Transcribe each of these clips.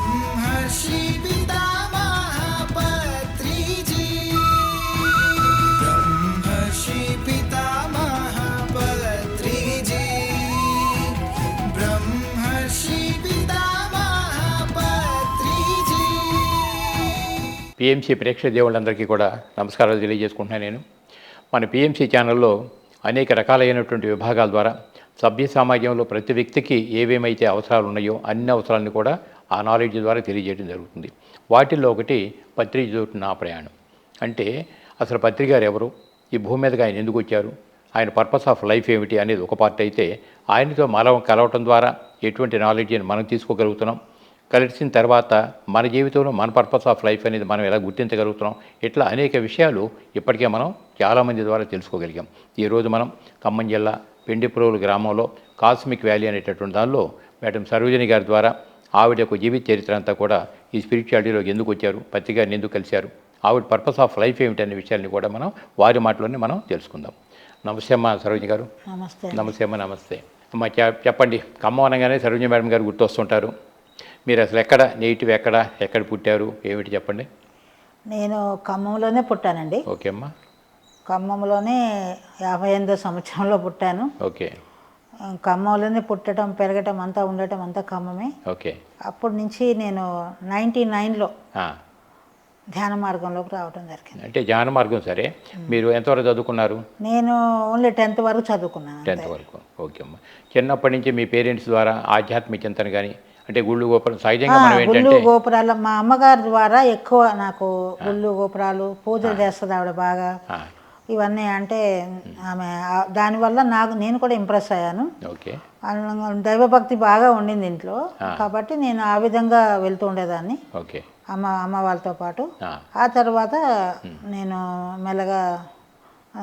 ब्रह्मर्षि पितामह पत्री जी ब्रह्मर्षि पितामह पत्री जी ब्रह्मर्षि पितामह पत्री जी పిఎంసి ప్రేక్షక దేవుళ్ళందరికీ కూడా నమస్కారాలు తెలియజేసుకుంటున్నాను. నేను మన పిఎంసి ఛానల్లో అనేక రకాలైనటువంటి విభాగాల ద్వారా సభ్య సమాజంలో ప్రతి వ్యక్తికి ఏవేమైతే అవసరాలు ఉన్నాయో అన్ని అవసరాలను కూడా ఆ నాలెడ్జ్ ద్వారా తెలియజేయడం జరుగుతుంది. వాటిల్లో ఒకటి పత్రిక నా ప్రయాణం. అంటే అసలు పత్రిక గారు ఎవరు, ఈ భూమి మీదకి ఆయన ఎందుకు వచ్చారు, ఆయన పర్పస్ ఆఫ్ లైఫ్ ఏమిటి అనేది ఒక పార్ట్ అయితే, ఆయనతో మనం కలవటం ద్వారా ఎటువంటి నాలెడ్జ్ని మనం తీసుకోగలుగుతున్నాం, కలిసిన తర్వాత మన జీవితంలో మన పర్పస్ ఆఫ్ లైఫ్ అనేది మనం ఎలా గుర్తించగలుగుతున్నాం, ఇట్లా అనేక విషయాలు ఇప్పటికే మనం చాలామంది ద్వారా తెలుసుకోగలిగాం. ఈరోజు మనం ఖమ్మం జిల్లా పెండిప్రోలు గ్రామంలో కాస్మిక్ వ్యాలీ అనేటటువంటి దానిలో మేడం సరోజిని గారి ద్వారా ఆవిడ యొక్క జీవిత చరిత్ర అంతా కూడా ఈ స్పిరిచువాలిటీలోకి ఎందుకు వచ్చారు, పత్రికని ఎందుకు కలిశారు, ఆవిడ పర్పస్ ఆఫ్ లైఫ్ ఏమిటనే విషయాన్ని కూడా మనం వారి మాటలోనే మనం తెలుసుకుందాం. నమస్తే అమ్మ సరోజిని గారు. నమస్తే. నమస్తే అమ్మ. నమస్తే అమ్మ. చెప్పండి, ఖమ్మం అనగానే సరోజిని మేడం గారు గుర్తొస్తుంటారు. మీరు అసలు ఎక్కడ, నేటివ్ ఎక్కడ పుట్టారు, ఏమిటి చెప్పండి. నేను ఖమ్మంలోనే పుట్టానండి. ఓకే అమ్మా. ఖమ్మంలోనే 58వ సంవత్సరంలో పుట్టాను. ఓకే. ఖమ్మంలోనే పుట్టడం, పెరగటం అంతా, ఉండటం అంతా ఖమ్మమే. ఓకే. అప్పటి నుంచి నేను 99లో ధ్యాన మార్గంలోకి రావడం జరిగింది. అంటే ధ్యాన మార్గం. సరే, మీరు ఎంతవరకు చదువుకున్నారు? నేను ఓన్లీ 10th వరకు చదువుకున్నాను. 10th వరకు. ఓకే అమ్మ. చిన్నప్పటి నుంచి మీ పేరెంట్స్ ద్వారా ఆధ్యాత్మిక చింతన కానీ, అంటే గుళ్ళు గోపురం సహజంగా మనం గుళ్ళు ఏంటంటే గోపురాలు మా అమ్మగారి ద్వారా ఎక్కువ నాకు గుళ్ళు గోపురాలు పూజలు చేస్తుంది ఆవిడ బాగా. ఇవన్నీ అంటే ఆమె దానివల్ల నేను కూడా ఇంప్రెస్ అయ్యాను. ఓకే. దైవభక్తి బాగా ఉండింది ఇంట్లో, కాబట్టి నేను ఆ విధంగా వెళ్తూ ఉండేదాన్ని. ఓకే. అమ్మ వాళ్ళతో పాటు. ఆ తర్వాత నేను మెల్లగా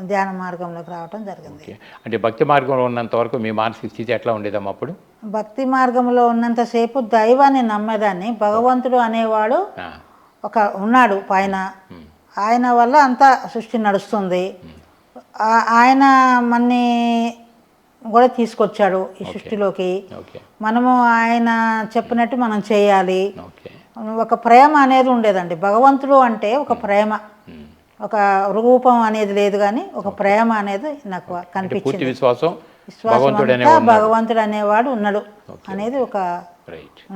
ధ్యాన మార్గంలోకి రావటం జరిగింది. అంటే భక్తి మార్గంలో ఉన్నంత వరకు మీ మానసిక స్థితి ఎట్లా ఉండేదమ్మా అప్పుడు? భక్తి మార్గంలో ఉన్నంతసేపు దైవాన్ని నమ్మేదాన్ని. భగవంతుడు అనేవాడు ఉన్నాడు పైన, ఆయన వల్ల అంతా సృష్టి నడుస్తుంది. ఆయన మన్ని కూడా తీసుకొచ్చాడు ఈ సృష్టిలోకి. మనము ఆయన చెప్పినట్టు మనం చేయాలి. ఒక ప్రేమ అనేది ఉండేదండి. భగవంతుడు అంటే ఒక ప్రేమ, ఒక రూపం అనేది లేదు, కానీ ఒక ప్రేమ అనేది నాకు కనిపించింది. విశ్వాసం భగవంతుడు అనేవాడు ఉన్నాడు అనేది ఒక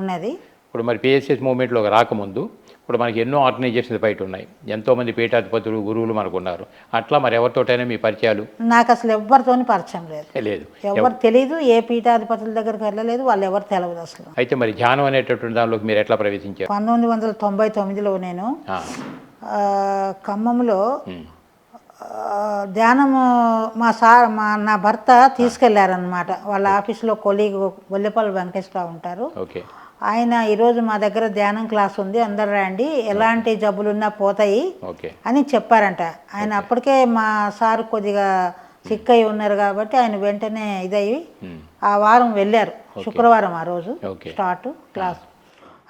ఉన్నది. ఇప్పుడు మరి పిఎస్ఎస్ మూవ్మెంట్లో రాకముందు ఇప్పుడు మనకి ఎన్నో ఆర్గనైజేషన్స్ బయట ఉన్నాయి, ఎంతోమంది పీఠాధిపతులు గురువులు మనకు ఉన్నారు. అట్లా మరి ఎవరితోటైనా మీ పరిచయాలు? నాకు అసలు ఎవరితోని పరిచయం లేదు. ఎవరు తెలియదు, ఏ పీఠాధిపతుల దగ్గరికి వెళ్ళలేదు, వాళ్ళు ఎవరు తెలియదు అసలు. అయితే మరి ధ్యానం అనేటటువంటి దానిలోకి మీరు ఎట్లా ప్రవేశించారు? 1999లో నేను ఖమ్మంలో ధ్యానము నా భర్త తీసుకెళ్లారనమాట. వాళ్ళ ఆఫీసులో కొలీగ్ గొల్లెపల్లి వెంకటేశ్వరరావు ఉంటారు. ఓకే. ఆయన ఈరోజు మా దగ్గర ధ్యానం క్లాస్ ఉంది, అందరు రండి, ఎలాంటి జబ్బులున్నా పోతాయి అని చెప్పారంట. ఆయన అప్పటికే మా సార్ కొద్దిగా సిక్ అయి ఉన్నారు కాబట్టి ఆయన వెంటనే ఇదయ్యి ఆ వారం వెళ్ళారు. శుక్రవారం ఆ రోజు స్టార్ట్ క్లాస్.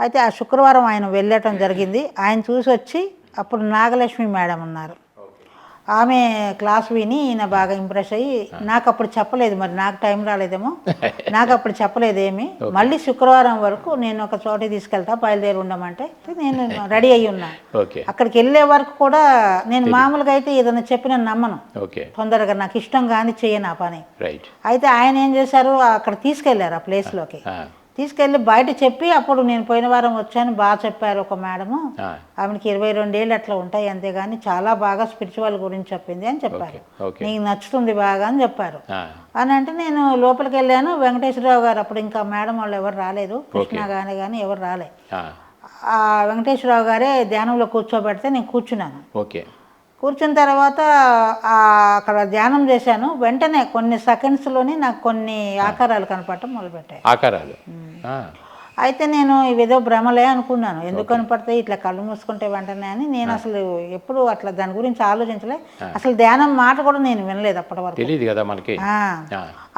అయితే ఆ శుక్రవారం ఆయన వెళ్ళటం జరిగింది. ఆయన చూసి వచ్చి అప్పుడు నాగలక్ష్మి మేడం ఉన్నారు, ఆమె క్లాస్ విని ఈయన బాగా ఇంప్రెస్ అయ్యి, నాకు అప్పుడు చెప్పలేదు, మరి నాకు టైం రాలేదేమో, నాకు అప్పుడు చెప్పలేదు ఏమి. మళ్ళీ శుక్రవారం వరకు నేను ఒక చోట తీసుకెళ్తా, బయలుదేరి ఉండమంటే నేను రెడీ అయ్యి ఉన్నా. అక్కడికి వెళ్ళే వరకు కూడా నేను మామూలుగా అయితే ఏదైనా చెప్పి నేను నమ్మను తొందరగా, నాకు ఇష్టం కానీ చేయను ఆ పని. అయితే ఆయన ఏం చేశారు, అక్కడ తీసుకెళ్లారు ఆ ప్లేస్లోకి. తీసుకెళ్ళి బయట చెప్పి, అప్పుడు నేను పోయిన వారం వచ్చాను, బాగా చెప్పారు ఒక మేడము, ఆమెకి 22 ఏళ్ళు అట్లా ఉంటాయి, అంతేగాని చాలా బాగా స్పిరిచువల్ గురించి చెప్పింది అని చెప్పారు, నీకు నచ్చుతుంది బాగా అని చెప్పారు. అని అంటే నేను లోపలికి వెళ్ళాను. వెంకటేశ్వరరావు గారు అప్పుడు ఇంకా మేడం వాళ్ళు ఎవరు రాలేదు, కృష్ణ కానీ ఎవరు రాలే. ఆ వెంకటేశ్వరరావు గారే ధ్యానంలో కూర్చోబెడితే నేను కూర్చున్నాను. కూర్చున్న తర్వాత అక్కడ ధ్యానం చేశాను. వెంటనే కొన్ని సెకండ్స్లోనే నాకు కొన్ని ఆకారాలు కనపడటం మొదలుపెట్టాయి. ఆకారాలు. అయితే నేను ఇవేదో భ్రమలే అనుకున్నాను, ఎందుకు కనపడతాయి ఇట్లా కళ్ళు మూసుకుంటే వెంటనే అని. నేను అసలు ఎప్పుడు అట్లా దాని గురించి ఆలోచించలే, అసలు ధ్యానం మాట కూడా నేను వినలేదు అప్పటి వరకు, తెలియదు కదా మనకి.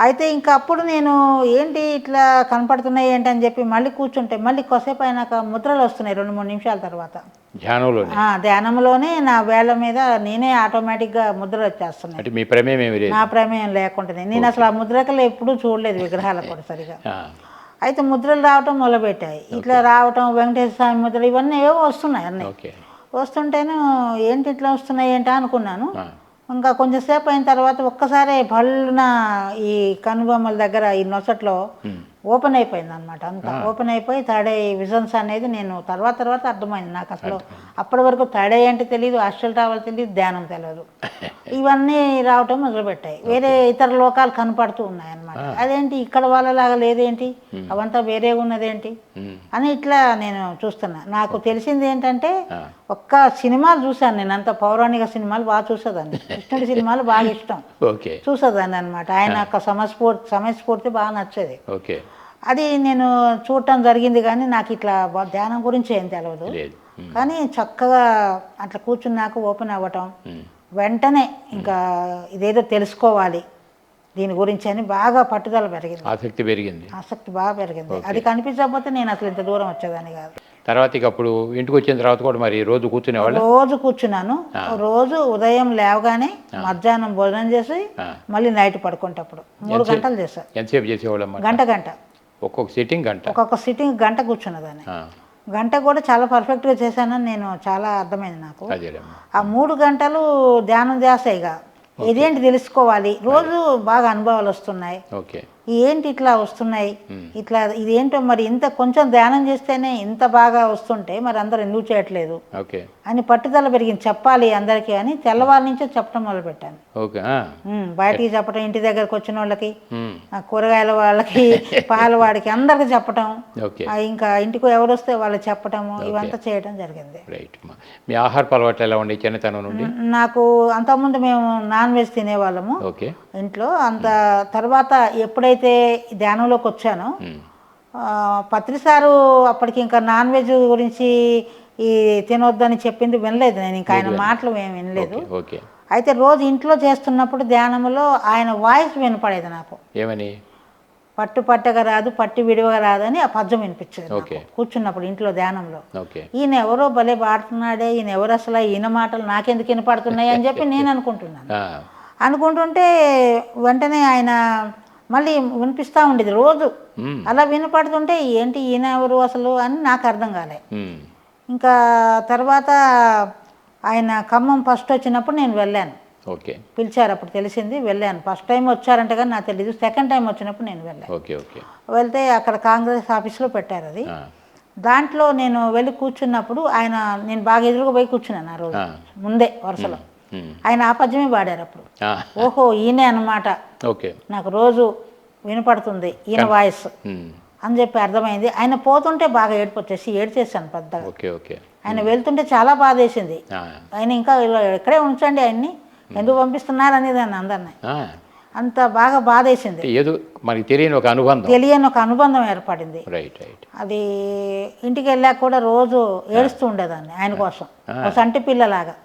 అయితే ఇంకా అప్పుడు నేను ఏంటి ఇట్లా కనపడుతున్నాయి ఏంటి అని చెప్పి మళ్ళీ కూర్చుంటే, మళ్ళీ కొద్దిసేపు అయినాక ముద్రలు వస్తున్నాయి 2-3 నిమిషాల తర్వాత. ధ్యానంలోనే నా వేళ్ళ మీద నేనే ఆటోమేటిక్గా ముద్రలు వచ్చేస్తున్నాయి, నా ప్రమేయం లేకుండానే. నేను అసలు ఆ ముద్రకలు ఎప్పుడూ చూడలేదు, విగ్రహాలు కూడా సరిగా. అయితే ముద్రలు రావటం మొదలుపెట్టాయి. ఇట్లా రావటం వెంకటేశ్వర స్వామి ముద్రలు ఇవన్నీ ఏవో వస్తున్నాయి అన్నీ. ఓకే. వస్తుంటేనే ఏంటి ఇట్లా వస్తున్నాయి ఏంటా అనుకున్నాను. ఇంకా కొంచెంసేపు అయిన తర్వాత ఒక్కసారి భళ్ళున ఈ కనుబొమ్మల దగ్గర ఈ నొసట్లో ఓపెన్ అయిపోయింది అనమాట. అంతా ఓపెన్ అయిపోయి థర్డ్ ఐ విజన్స్ అనేది నేను తర్వాత అర్థమైంది నాకు. అసలు అప్పటి వరకు థర్డ్ ఐ అంటే తెలియదు, హాస్టల్ రావాలి తెలియదు, ధ్యానం తెలియదు. ఇవన్నీ రావటం మొదలుపెట్టాయి. వేరే ఇతర లోకాలు కనపడుతూ ఉన్నాయి అనమాట. అదేంటి ఇక్కడ వాళ్ళలాగా లేదేంటి, అవంతా వేరే ఉన్నదేంటి అని ఇట్లా నేను చూస్తున్నా. నాకు తెలిసింది ఏంటంటే ఒక్క సినిమాలు చూశాను నేను. అంత పౌరాణిక సినిమాలు బాగా చూసేదాన్ని, కృష్ణుడి సినిమాలు బాగా ఇష్టం, చూసేదాన్ని అనమాట. ఆయన యొక్క సమయస్ఫూర్తి బాగా నచ్చేది. అది నేను చూడటం జరిగింది. కానీ నాకు ఇట్లా ధ్యానం గురించి ఏం తెలియదు. కానీ చక్కగా అట్లా కూర్చున్నాక ఓపెన్ అవ్వటం, వెంటనే ఇంకా ఇదేదో తెలుసుకోవాలి దీని గురించి అని బాగా పట్టుదల పెరిగింది, ఆసక్తి బాగా పెరిగింది. అది కనిపించకపోతే నేను అసలు ఇంత దూరం వచ్చేదాన్ని కాదు. తర్వాత ఇక అప్పుడు ఇంటికి వచ్చిన తర్వాత కూడా మరి రోజు కూర్చున్నాను. రోజు ఉదయం లేవగానే మధ్యాహ్నం భోజనం చేసి మళ్ళీ నైట్ పడుకుంటప్పుడు 3 గంటలు చేశాను. ఎంతసేపు చేసేవాళ్ళం? గంట ఒక్కొక్క సిట్టింగ్ గంట కూర్చున్నదాన్ని. గంట కూడా చాలా పర్ఫెక్ట్గా చేశానని నేను చాలా అర్థమైంది నాకు. ఆ 3 గంటలు ధ్యానం చేస్తాయిగా ఇదేంటి తెలుసుకోవాలి. రోజు బాగా అనుభవాలు వస్తున్నాయి, ఏంటి ఇట్లా వస్తున్నాయి, ఇట్లా ఇదేంటో మరి ఇంత కొంచెం ధ్యానం చేస్తేనే ఇంత బాగా వస్తుంటే మరి అందరూ ఎందుకు చేయట్లేదు అని పట్టుదల పెరిగింది. చెప్పాలి అందరికీ అని తెల్లవారి నుంచే చెప్పడం మొదలుపెట్టాను. బయటికి చెప్పడం, ఇంటి దగ్గరకు వచ్చిన వాళ్ళకి, కూరగాయల వాళ్ళకి, పాల వాడికి, అందరికి చెప్పటం, ఇంకా ఇంటికి ఎవరు వస్తే వాళ్ళకి చెప్పటము, ఇవంతా చేయడం జరిగింది. మీ ఆహారపు అలవాట్లు ఎలా ఉండే చిన్నతనం నుండి? నాకు అంతకుముందు మేము నాన్ వెజ్ తినేవాళ్ళము ఇంట్లో. అంత తర్వాత ఎప్పుడైతే ధ్యానంలోకి వచ్చానో పత్రిసారు అప్పటికి ఇంకా నాన్ వెజ్ గురించి ఈ తినొద్దని చెప్పింది వినలేదు నేను. ఇంకా ఆయన మాటలు ఏమి వినలేదు. అయితే రోజు ఇంట్లో చేస్తున్నప్పుడు ధ్యానంలో ఆయన వాయిస్ వినపడేది నాకు. ఏమని? పట్టు పట్టగా రాదు, పట్టి విడివగా రాదని ఆ పద్యం వినిపించేది కూర్చున్నప్పుడు ఇంట్లో ధ్యానంలో. ఈయన ఎవరో భలే పాడుతున్నాడే, ఈయన ఎవరు అసలు, ఈయన మాటలు నాకెందుకు వినపడుతున్నాయి అని చెప్పి నేను అనుకుంటుంటే వెంటనే ఆయన మళ్ళీ వినిపిస్తూ ఉండేది రోజు. అలా వినపడుతుంటే ఏంటి ఈయన ఎవరు అసలు అని నాకు అర్థం కాలే. ఇంకా తర్వాత ఆయన ఖమ్మం ఫస్ట్ వచ్చినప్పుడు నేను వెళ్ళాను. పిలిచారు, అప్పుడు తెలిసింది, వెళ్ళాను. ఫస్ట్ టైం వచ్చారంటే కానీ నాకు తెలీదు. సెకండ్ టైం వచ్చినప్పుడు నేను వెళ్ళాను. వెళ్తే అక్కడ కాంగ్రెస్ ఆఫీస్లో పెట్టారు అది. దాంట్లో నేను వెళ్ళి కూర్చున్నప్పుడు ఆయన, నేను బాగా ఎదురుగా పోయి కూర్చున్నాను ఆ రోజు ముందే వరుసలో. ఆయన ఆ పద్యమే పాడారు అప్పుడు. ఓహో ఈయనే అన్నమాట, నాకు రోజు వినపడుతుంది ఈయన వాయిస్ అని చెప్పి అర్థమైంది. ఆయన పోతుంటే బాగా ఏడ్చేసాను పెద్దగా. ఆయన వెళ్తుంటే చాలా బాధ వేసింది. ఆయన ఇంకా ఎక్కడే ఉంచండి ఆయన్ని, ఎందుకు పంపిస్తున్నారు అనేది అని అందరినీ. అంత బాగా బాధ వేసింది. తెలియని ఒక అనుబంధం ఏర్పడింది. అది ఇంటికి వెళ్ళాక కూడా రోజు ఏడుస్తూ ఉండేదాన్ని ఆయన కోసం, ఒక సంటి పిల్లలాగా.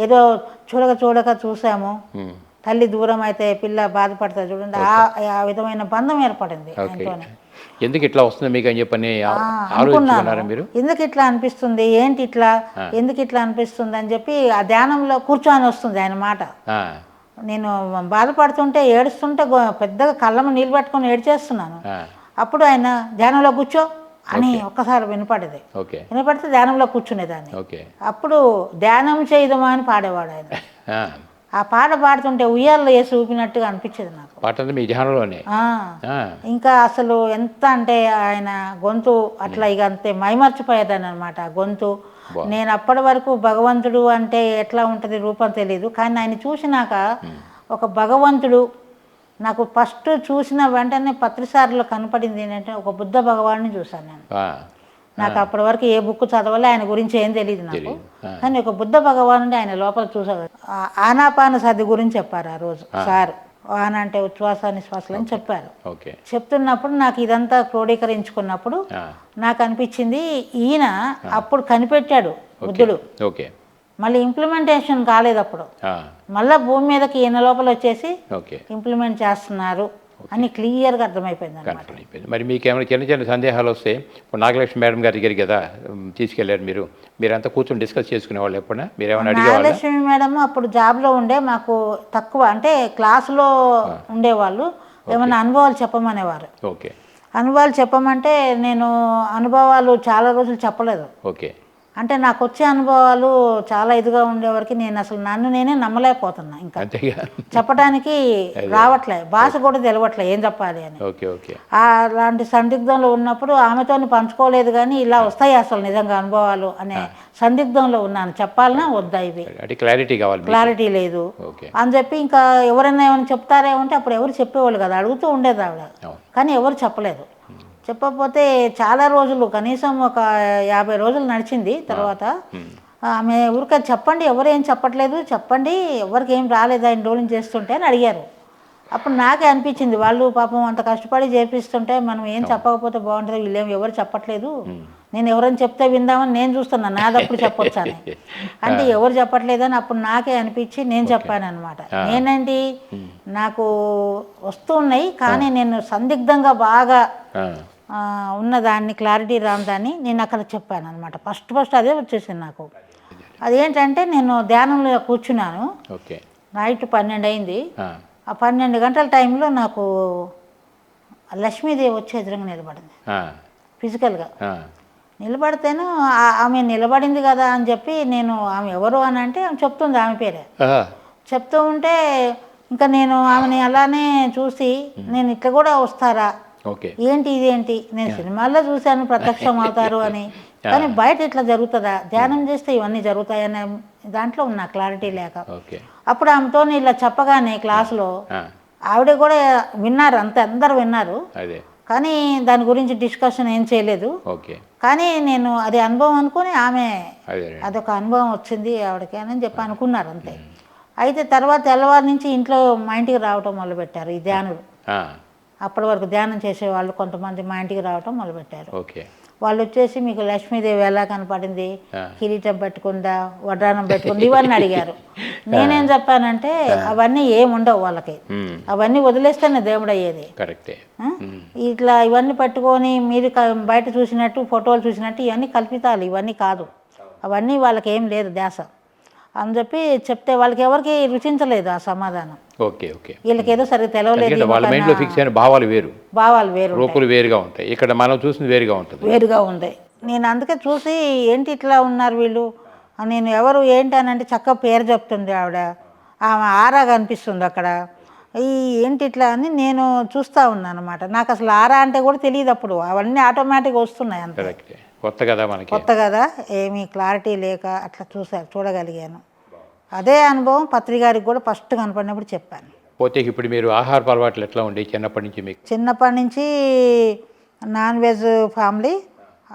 ఏదో చూడక చూసాము, తల్లి దూరం అయితే పిల్ల బాధపడుతుంది చూడండి, ఆ విధమైన బంధం ఏర్పడింది ఆయనతోనే. ఎందుకు ఇట్లా వస్తుంది మీకు అని చెప్పని అనుకున్నాను. ఎందుకు ఇట్లా అనిపిస్తుంది, ఏంటి ఇట్లా, ఎందుకు ఇట్లా అనిపిస్తుంది అని చెప్పి ఆ ధ్యానంలో కూర్చొని వస్తుంది ఆయన మాట. నేను బాధపడుతుంటే ఏడుస్తుంటే పెద్దగా కళ్ళము నీళ్ళు పెట్టుకొని ఏడ్చేస్తున్నాను. అప్పుడు ఆయన ధ్యానంలో కూర్చో అని ఒక్కసారి వినపడేది. వినపడితే ధ్యానంలో కూర్చునేదాన్ని. అప్పుడు ధ్యానం చేయదమా అని పాడేవాడు ఆయన. ఆ పాట పాడుతుంటే ఉయ్యాల్లో వేసి ఊపినట్టుగా అనిపించేది నాకు. ఇంకా అసలు ఎంత అంటే ఆయన గొంతు అట్లా ఇక అంతే మైమర్చిపోయేదాన్ని అనమాట గొంతు. నేను అప్పటి వరకు భగవంతుడు అంటే ఎట్లా ఉంటుంది రూపం తెలీదు, కానీ ఆయన చూసినాక ఒక భగవంతుడు నాకు ఫస్ట్ చూసిన వెంటనే పత్రిసారిలో కనపడింది ఏంటంటే ఒక బుద్ధ భగవాన్ని చూశాను నేను. నాకు అప్పటి వరకు ఏ బుక్ చదవాలి, ఆయన గురించి ఏం తెలియదు నాకు, కానీ ఒక బుద్ధ భగవానుడి ఆయన లోపల చూసాను. ఆనాపాన సతి గురించి చెప్పారు ఆ రోజు సార్. ఆన అంటే ఉచ్ఛ్వాస నిశ్వాసాలు అని చెప్పారు. చెప్తున్నప్పుడు నాకు ఇదంతా క్రోడీకరించుకున్నప్పుడు నాకు అనిపించింది ఈయన అప్పుడు కనిపెట్టాడు బుద్ధుడు, మళ్ళీ ఇంప్లిమెంటేషన్ కాలేదు అప్పుడు, మళ్ళీ భూమి మీదకి ఈయన లోపల వచ్చేసి ఇంప్లిమెంట్ చేస్తున్నారు అని క్లియర్గా అర్థమైపోయింది అన్నమాట. మరి మీకు ఏమైనా చిన్న సందేహాలు వస్తే ఇప్పుడు నాగలక్ష్మి మేడం గారి దగ్గరికి కదా తీసుకెళ్ళారు, మీరంతా కూర్చొని డిస్కస్ చేసుకునేవాళ్ళు ఎప్పుడైనా? నాగలక్ష్మి మేడం అప్పుడు జాబ్లో ఉండే, మాకు తక్కువ అంటే క్లాసులో ఉండేవాళ్ళు, ఏమైనా అనుభవాలు చెప్పమనేవారు. అనుభవాలు చెప్పమంటే నేను అనుభవాలు చాలా రోజులు చెప్పలేదు. ఓకే. అంటే నాకు వచ్చే అనుభవాలు చాలా ఇదిగా ఉండేవరకు నేను అసలు నన్ను నేనే నమ్మలేకపోతున్నా. ఇంకా అంతేగా చెప్పడానికి రావట్లే, భాష కూడా తెలవట్లే ఏం చెప్పాలి అని. ఓకే. ఓకే. అలాంటి సందిగ్ధంలో ఉన్నప్పుడు ఆమెతో పంచుకోలేదు, కానీ ఇలా వస్తాయి అసలు నిజంగా అనుభవాలు అనే సందిగ్ధంలో ఉన్నాను. చెప్పాలన్నా వద్దా ఇవి, అంటే క్లారిటీ కావాలి, క్లారిటీ లేదు ఓకే అని చెప్పి ఇంకా ఎవరైనా ఏమైనా చెప్తారేమో అంటే అప్పుడు ఎవరు చెప్పేవాళ్ళు కదా, అడుగుతూ ఉండేది ఆవిడ, కానీ ఎవరు చెప్పలేదు. చెప్పకపోతే చాలా రోజులు, కనీసం ఒక 50 రోజులు నడిచింది. తర్వాత ఆమె ఊరికే చెప్పండి, ఎవరు ఏం చెప్పట్లేదు, చెప్పండి ఎవరికి ఏం రాలేదు ఆయన రోజులు చేస్తుంటే అని అడిగారు. అప్పుడు నాకే అనిపించింది, వాళ్ళు పాపం అంత కష్టపడి చేపిస్తుంటే మనం ఏం చెప్పకపోతే బాగుంటుంది, వీళ్ళేం ఎవరు చెప్పట్లేదు, నేను ఎవరైనా చెప్తే విందామని నేను చూస్తున్నాను, నాదప్పుడు చెప్పొచ్చాను అంటే ఎవరు చెప్పట్లేదని అప్పుడు నాకే అనిపించి నేను చెప్పాను అనమాట. నేనండి నాకు వస్తూ ఉన్నాయి, కానీ నేను సందిగ్ధంగా బాగా ఉన్నదాన్ని, క్లారిటీ రాని నేను అక్కడ చెప్పాను అనమాట. ఫస్ట్ అదే వచ్చేసింది నాకు. అదేంటంటే నేను ధ్యానంలో కూర్చున్నాను, నైట్ 12 అయింది. ఆ 12 గంటల టైంలో నాకు లక్ష్మీదేవి వచ్చి ఎదురుగా నిలబడింది ఫిజికల్గా. నిలబడితేను ఆమె నిలబడింది కదా అని చెప్పి నేను ఆమె ఎవరు అని అంటే ఆమె చెప్తుంది, ఆమె పేరే చెప్తూ ఉంటే ఇంకా నేను ఆమెని అలానే చూసి నేను ఇట్లా కూడా వస్తారా, ఏంటి ఇదేంటి, నేను సినిమాల్లో చూశాను ప్రత్యక్షం అవుతారు అని, కానీ బయట ఇట్లా జరుగుతుందా, ధ్యానం చేస్తే ఇవన్నీ జరుగుతాయనే దాంట్లో ఉన్నా క్లారిటీ లేక. అప్పుడు ఆమెతో ఇలా చెప్పగానే క్లాసులో ఆవిడ కూడా విన్నారు, అందరు విన్నారు, కానీ దాని గురించి డిస్కషన్ ఏం చేయలేదు. కానీ నేను అది అనుభవం అనుకుని ఆమె అదొక అనుభవం వచ్చింది ఆవిడకి అని చెప్పి అనుకున్నారు అంతే. అయితే తర్వాత తెల్లవారు నుంచి ఇంట్లో మా ఇంటికి రావటం మొదలుపెట్టారు ఈ ధ్యానులు. అప్పటి వరకు ధ్యానం చేసేవాళ్ళు కొంతమంది మా ఇంటికి రావటం మొదలుపెట్టారు. వాళ్ళు వచ్చేసి మీకు లక్ష్మీదేవి ఎలా కనపడింది, కిరీటం పెట్టుకుందా, వడ్రానం పెట్టుకుంది, ఇవన్నీ అడిగారు. నేనేం చెప్పానంటే అవన్నీ ఏముండవు వాళ్ళకి, అవన్నీ వదిలేస్తేనే దేవుడు అయ్యేది. ఇట్లా ఇవన్నీ పట్టుకొని మీరు బయట చూసినట్టు ఫోటోలు చూసినట్టు ఇవన్నీ కల్పితాలు, ఇవన్నీ కాదు, అవన్నీ వాళ్ళకి ఏం లేదు ధ్యాస అని చెప్పి చెప్తే వాళ్ళకి ఎవరికి రుచించలేదు ఆ సమాధానం. వీళ్ళకి ఏదో సరిగ్గా తెలవలేదు, వాళ్ళ మైండ్లో ఫిక్స్ అయిన భావాలు వేరు, రూపులు వేరుగా ఉంటాయి, ఇక్కడ మనం చూసింది వేరుగా ఉంటాయి. నేను అందుకే చూసి ఏంటి ఇట్లా ఉన్నారు వీళ్ళు, నేను ఎవరు ఏంటి అని అంటే చక్కగా పేరు చెప్తుంది ఆవిడ, ఆమె ఆరా కనిపిస్తుంది అక్కడ, ఏంటి ఇట్లా అని నేను చూస్తూ ఉన్నాను అనమాట. నాకు అసలు ఆరా అంటే కూడా తెలియదు అప్పుడు, అవన్నీ ఆటోమేటిక్గా వస్తున్నాయి అంతే. కొత్త కదా, ఏమీ క్లారిటీ లేక అట్లా చూడగలిగాను. అదే అనుభవం పత్రికారికి కూడా ఫస్ట్ కనపడినప్పుడు చెప్పాను. పోతే ఇప్పుడు మీరు ఆహార అలవాట్లు ఎట్లా ఉండే చిన్నప్పటి నుంచి? మీకు చిన్నప్పటి నుంచి నాన్ వెజ్ ఫ్యామిలీ.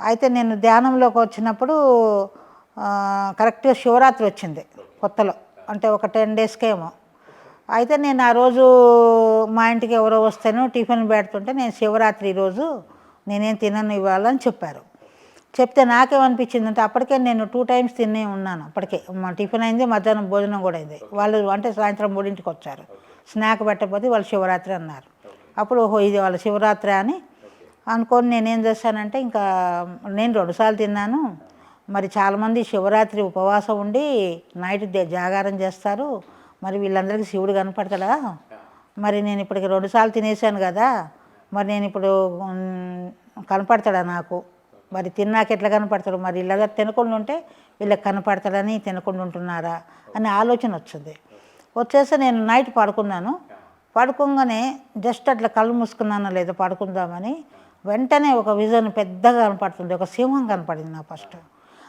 అయితే నేను ధ్యానంలోకి వచ్చినప్పుడు కరెక్ట్గా శివరాత్రి వచ్చింది కొత్తలో, అంటే ఒక 10 డేస్కేమో. అయితే నేను ఆ రోజు మా ఇంటికి ఎవరో వస్తేనో టిఫిన్ పెడుతుంటే నేను శివరాత్రి రోజు నేనేం తినను ఇవ్వాలని చెప్పారు. చెప్తే నాకేమనిపించింది అంటే అప్పటికే నేను 2 టైమ్స్ తినే ఉన్నాను. అప్పటికే మా టిఫిన్ అయింది, మధ్యాహ్నం భోజనం కూడా అయింది. వాళ్ళు అంటే సాయంత్రం 3ంటికి వచ్చారు, స్నాక్ పెట్టకపోతే వాళ్ళు శివరాత్రి అన్నారు. అప్పుడు ఓహో ఇది వాళ్ళ శివరాత్రి అని అనుకొని నేనేం చేశానంటే ఇంకా నేను 2 సార్లు తిన్నాను. మరి చాలామంది శివరాత్రి ఉపవాసం ఉండి నైట్ జాగారం చేస్తారు, మరి వీళ్ళందరికీ శివుడు కనపడతాడా, మరి నేను ఇప్పటికి 2 సార్లు తినేసాను కదా, మరి నేను ఇప్పుడు కనపడతాడా నాకు, మరి తిన్నాక ఎట్లా కనపడతాడు, మరి ఇలాగ తినకుండా ఉంటే వీళ్ళకి కనపడతాడని తినకుండా ఉంటున్నారా అనే ఆలోచన వచ్చింది. వచ్చేసి నేను నైట్ పడుకున్నాను. పడుకోగానే జస్ట్ అట్లా కళ్ళు మూసుకున్నానో లేదో పడుకుందామని వెంటనే ఒక విజన్ పెద్దగా కనపడుతుంది, ఒక సింహం కనపడింది నాకు ఫస్ట్.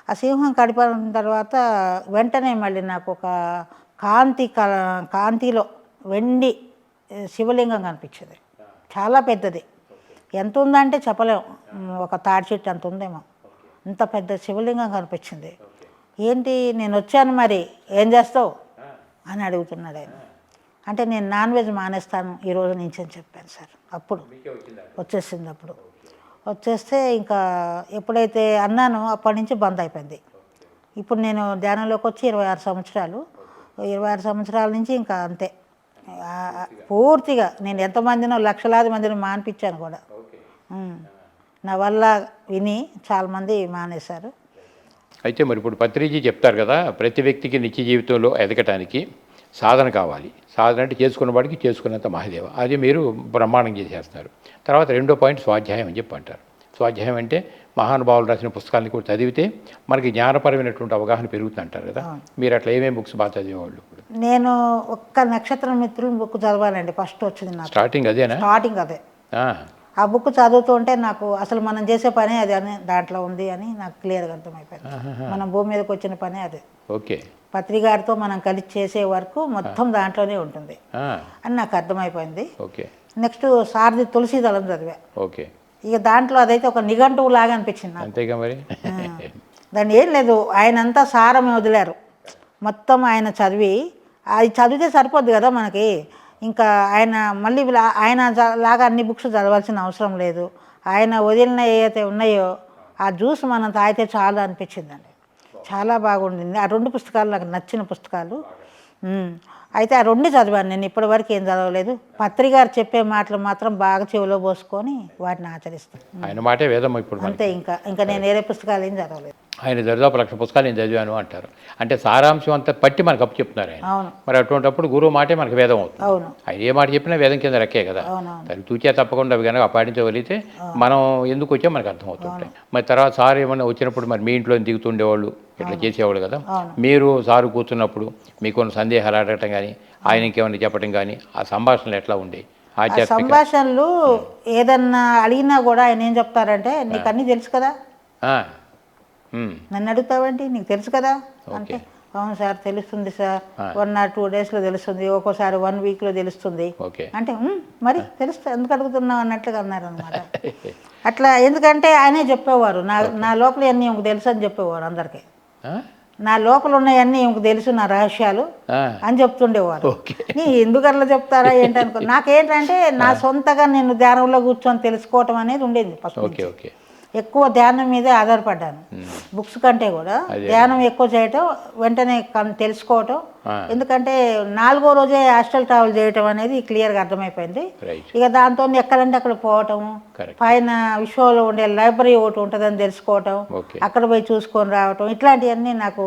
ఆ సింహం కనపడిన తర్వాత వెంటనే మళ్ళీ నాకు ఒక కాంతిలో వెండి శివలింగం కనిపించింది, చాలా పెద్దది. ఎంత ఉందంటే చెప్పలేము, ఒక తాడి చెట్టు అంత ఉందేమో, ఇంత పెద్ద శివలింగం కనిపించింది. ఏంటి నేను వచ్చాను మరి ఏం చేస్తావు అని అడుగుతున్నాడు ఆయన. అంటే నేను నాన్ వెజ్ మానేస్తాను ఈరోజు నుంచి అని చెప్పాను సార్. అప్పుడు వచ్చేసింది. అప్పుడు వచ్చేస్తే ఇంకా ఎప్పుడైతే అన్నానో అప్పటి నుంచి బంద్ అయిపోయింది. ఇప్పుడు నేను ధ్యానంలోకి వచ్చి 26 సంవత్సరాలు. 26 సంవత్సరాల నుంచి ఇంకా అంతే పూర్తిగా. నేను ఎంతమందినో లక్షలాది మందిని మానిపించాను కూడా. నా వల్ల విని చాలామంది మానేశారు. అయితే మరి ఇప్పుడు పత్రిజీ చెప్తారు కదా, ప్రతి వ్యక్తికి నిత్య జీవితంలో ఎదగటానికి సాధన కావాలి. సాధన అంటే చేసుకున్న వాడికి చేసుకున్నంత మహాదేవ, అది మీరు బ్రహ్మాండం చేసేస్తారు. తర్వాత రెండో పాయింట్ స్వాధ్యాయం అని చెప్పి అంటారు. స్వాధ్యాయం అంటే మహానుభావులు రాసిన పుస్తకాలను కూడా చదివితే మనకి జ్ఞానపరమైనటువంటి అవగాహన పెరుగుతుంది అంటారు కదా. మీరు అట్లా ఏమేమి బుక్స్ బాగా చదివేవాళ్ళు? నేను ఒక్క నక్షత్ర మిత్రులు బుక్ చదవాలండి, ఫస్ట్ వచ్చింది నాకు. స్టార్టింగ్ అదేనా? స్టార్టింగ్ అదే. ఆ బుక్ చదువుతూ ఉంటే నాకు అసలు మనం చేసే పని అది అని దాంట్లో ఉంది అని నాకు క్లియర్గా అర్థమైపోయింది. మనం భూమి మీదకి వచ్చిన పని అదే. ఓకే. పత్రికారితో మనం కలిసి చేసే వరకు మొత్తం దాంట్లోనే ఉంటుంది అని నాకు అర్థమైపోయింది. ఓకే. నెక్స్ట్ సారథి తులసీదళం చదివా. ఓకే. ఇక దాంట్లో అదైతే ఒక నిఘంటువు లాగా అనిపించింది నాకు. అంతేగా మరి. దాన్ని ఏం లేదు, ఆయన అంతా సారమే వదిలారు మొత్తం. ఆయన చదివి అది చదివితే సరిపోద్ది కదా మనకి. ఇంకా ఆయన మళ్ళీ ఆయన లాగా అన్ని బుక్స్ చదవాల్సిన అవసరం లేదు. ఆయన వదిలిన ఏవైతే ఉన్నాయో ఆ జ్యూస్ మనం తాగితే చాలు అనిపించిందండి. చాలా బాగుండింది. ఆ రెండు పుస్తకాలు నాకు నచ్చిన పుస్తకాలు. అయితే ఆ రెండు చదివాను నేను, ఇప్పటివరకు ఏం చదవలేదు. పత్రికారు చెప్పే మాటలు మాత్రం బాగా చెవిలో పోసుకొని వాటిని ఆచరిస్తాను. ఆయన మాటే వేదం ఇప్పుడు అంతే. ఇంకా నేను వేరే పుస్తకాలు ఏం చదవలేదు. ఆయన దరిదాపు 1,00,000 పుస్తకాలు నేను చదివాను అంటారు. అంటే సారాంశం అంతా పట్టి మనకు అప్పు చెప్తున్నారు ఆయన. అవును. మరి అటువంటిప్పుడు గురువు మాటే మనకు వేదం అవుతుంది. అవును. ఆయన ఏ మాట చెప్పినా వేదం కింద రక్కే కదా. దాన్ని తూచే తప్పకుండా అవి కనుక పాటించగలిగితే మనం ఎందుకు వచ్చా మనకు అర్థమవుతుంటాయి. మరి తర్వాత సార్ ఏమన్నా వచ్చినప్పుడు మరి మీ ఇంట్లో దిగుతుండేవాళ్ళు, ఇట్లా చేసేవాళ్ళు కదా. మీరు సారు కూర్చున్నప్పుడు మీకున్న సందేహాలు అడగటం కానీ ఆయన ఇంకేమైనా చెప్పడం కానీ ఆ సంభాషణలు ఎట్లా ఉండేవి? సంభాషణలు ఏదన్నా అడిగినా కూడా ఆయన ఏం చెప్తారంటే, నీకు అన్నీ తెలుసు కదా, నన్ను అడుగుతావేంటి, నీకు తెలుసు కదా అంటే, అవును సార్ తెలుస్తుంది సార్, 1 or 2 daysలో తెలుస్తుంది, ఒక్కోసారి 1 weekలో తెలుస్తుంది అంటే, మరి తెలుస్తా ఎందుకు అడుగుతున్నావు అన్నట్లుగా అన్నారు అనమాట. అట్లా ఎందుకంటే ఆయనే చెప్పేవారు, నా లోపల అన్నీ ఇంక తెలుసు అని చెప్పేవారు అందరికీ. నా లోపల ఉన్నాయన్నీ ఇంక తెలుసు నా రహస్యాలు అని చెప్తుండేవారు. ఎందుకు అట్లా చెప్తారా ఏంటనుకో, నాకేంటంటే నా సొంతగా నేను ధ్యానంలో కూర్చొని తెలుసుకోవటం అనేది ఉండేది ఫస్ట్. ఎక్కువ ధ్యానం మీదే ఆధారపడ్డాను, బుక్స్ కంటే కూడా ధ్యానం ఎక్కువ చేయటం, వెంటనే తెలుసుకోవటం. ఎందుకంటే 4వ రోజే హాస్టల్ ట్రావెల్ చేయటం అనేది క్లియర్గా అర్థమైపోయింది. ఇక దాంతో ఎక్కడంటే అక్కడ పోవటం, పైన విశ్వంలో ఉండే లైబ్రరీ ఒకటి ఉంటుందని తెలుసుకోవటం, అక్కడ పోయి చూసుకొని రావటం, ఇట్లాంటివన్నీ నాకు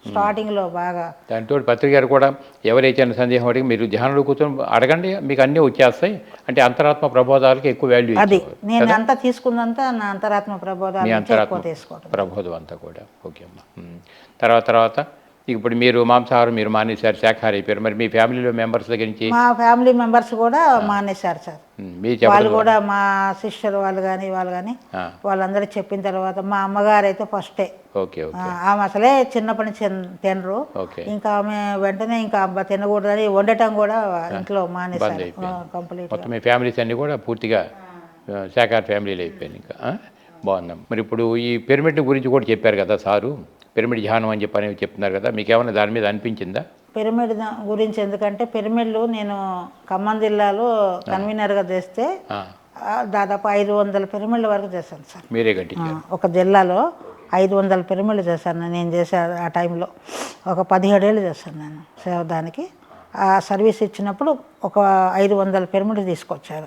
స్టార్టింగ్లో బాగా. దాంతో పత్రికారు కూడా ఎవరైతే సందేహం అడిగి మీరు ధ్యానంలో కూర్చొని అడగండి, మీకు అన్నీ వచ్చేస్తాయి అంటే అంతరాత్మ ప్రబోధాలకి ఎక్కువ వాల్యూ. అది నేను అంతా తీసుకుందంతా నా అంతరాత్మ ప్రబోధాలు తీసుకోవటం, ప్రబోధం అంతా కూడా. ఓకే అమ్మా. తర్వాత ఇప్పుడు మీరు మాంసాహారం మీరు మానేశారు, శాఖాహారి అయిపోయారు. మరి మీ ఫ్యామిలీలో మెంబర్స్ దగ్గర నుంచి? మా ఫ్యామిలీ మెంబర్స్ కూడా మానేశారు సార్. వాళ్ళు కూడా మా సిస్టర్ వాళ్ళు కానీ వాళ్ళందరూ చెప్పిన తర్వాత మా అమ్మగారు అయితే ఫస్టే. ఆమె అసలే చిన్నప్పటి నుంచి తినరు. ఇంకా ఆమె వెంటనే ఇంకా తినకూడదని వండటం కూడా ఇంట్లో మానేశారు కంప్లీట్. మీ ఫ్యామిలీస్ అన్నీ కూడా పూర్తిగా శాఖాహార ఫ్యామిలీలు అయిపోయాయి. ఇంకా బాగుందాం. మరి ఇప్పుడు ఈ పిరమిడ్ గురించి కూడా చెప్పారు కదా సారు, పిరమిడ్ ధ్యానం అని చెప్పని చెప్తున్నారు కదా, మీకు ఏమైనా దాని మీద అనిపించిందా? పిరమిడ్ గురించి ఎందుకంటే పిరమిడ్లు నేను ఖమ్మం జిల్లాలో కన్వీనర్గా చేస్తే దాదాపు 500 పిరమిడ్ల వరకు చేశాను సార్. మీరే కట్టించారు? ఒక జిల్లాలో 500 పిరమిడ్లు చేశాను నేను. చేశాను ఆ టైంలో ఒక 17 ఏళ్ళు చేశాను నేను సేవదానికి. ఆ సర్వీస్ ఇచ్చినప్పుడు ఒక 500 పిరమిడ్లు తీసుకొచ్చారు.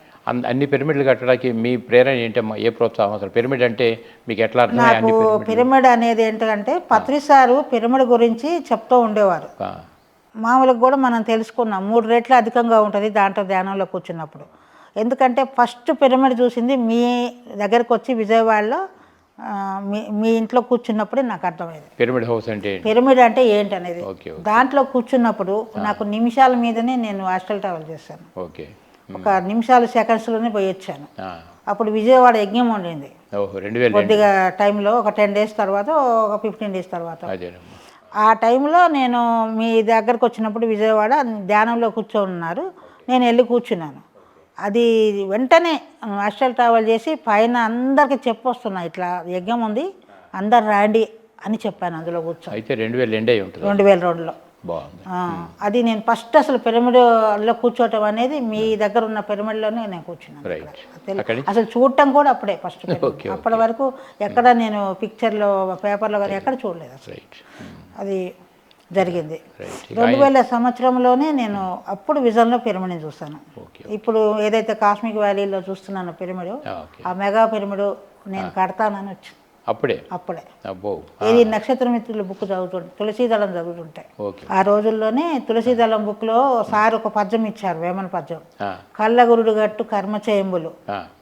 అన్ని పిరమిడ్లు కట్టడానికి మీ ప్రేరణ ఏంటమ్మా? ఏ ప్రోత్సాహం? అసలు పిరమిడ్ అంటే మీకు ఎట్లా అర్థం? నాకు పిరమిడ్ అనేది ఏంటంటే పత్రిసారు పిరమిడ్ గురించి చెప్తూ ఉండేవారు. మామూలుగా కూడా మనం తెలుసుకున్నాం 3 రెట్లు అధికంగా ఉంటుంది దాంట్లో ధ్యానంలో కూర్చున్నప్పుడు. ఎందుకంటే ఫస్ట్ పిరమిడ్ చూసింది మీ దగ్గరకు వచ్చి విజయవాడలో మీ ఇంట్లో కూర్చున్నప్పుడే నాకు అర్థమైంది పిరమిడ్ అంటే ఏంటనేది. దాంట్లో కూర్చున్నప్పుడు నాకు నిమిషాల మీదనే నేను హాస్టల్ ట్రావెల్ చేశాను. ఒక నిమిషాలు సెకండ్స్లోనే పోయి వచ్చాను. అప్పుడు విజయవాడ యజ్ఞం ఉండింది కొద్దిగా టైంలో, ఒక 10 days తర్వాత, ఒక 15 days తర్వాత. ఆ టైంలో నేను మీ దగ్గరకు వచ్చినప్పుడు విజయవాడ ధ్యానంలో కూర్చొని ఉన్నారు, నేను వెళ్ళి కూర్చున్నాను. అది వెంటనే హాస్టల్ ట్రావెల్ చేసి పైన అందరికీ చెప్పొస్తున్నా, ఇట్లా యజ్ఞం ఉంది అందరు రాండి అని చెప్పాను. అందులో కూర్చొని అయితే 2002లో అది నేను ఫస్ట్ అసలు పిరమిడ్లో కూర్చోవటం అనేది మీ దగ్గర ఉన్న పిరమిడ్లోనే నేను కూర్చున్నాను. అసలు చూడటం కూడా అప్పుడే ఫస్ట్. అప్పటి వరకు ఎక్కడ నేను పిక్చర్లో పేపర్లో కానీ ఎక్కడ చూడలేదు అసలు. అది జరిగింది 2000 సంవత్సరంలోనే నేను అప్పుడు విజన్లో పిరమిడ్ని చూస్తాను. ఇప్పుడు ఏదైతే కాస్మిక్ వ్యాలీలో చూస్తున్నానో పిరమిడ్, ఆ మెగా పిరమిడ్ నేను కడతానని వచ్చింది. అప్పుడే అప్పుడే అబ్బో ఇది నక్షత్రమిత్రుల బుక్ చదువుతుంటే తులసీదళం చదువుతుంటాయి. ఓకే ఆ రోజుల్లోనే తులసీదళం బుక్లో సార్ ఒక పద్యం ఇచ్చారు, వేమన పద్యం. కళ్ళగురుడు గట్టు కర్మ చేయంబులు,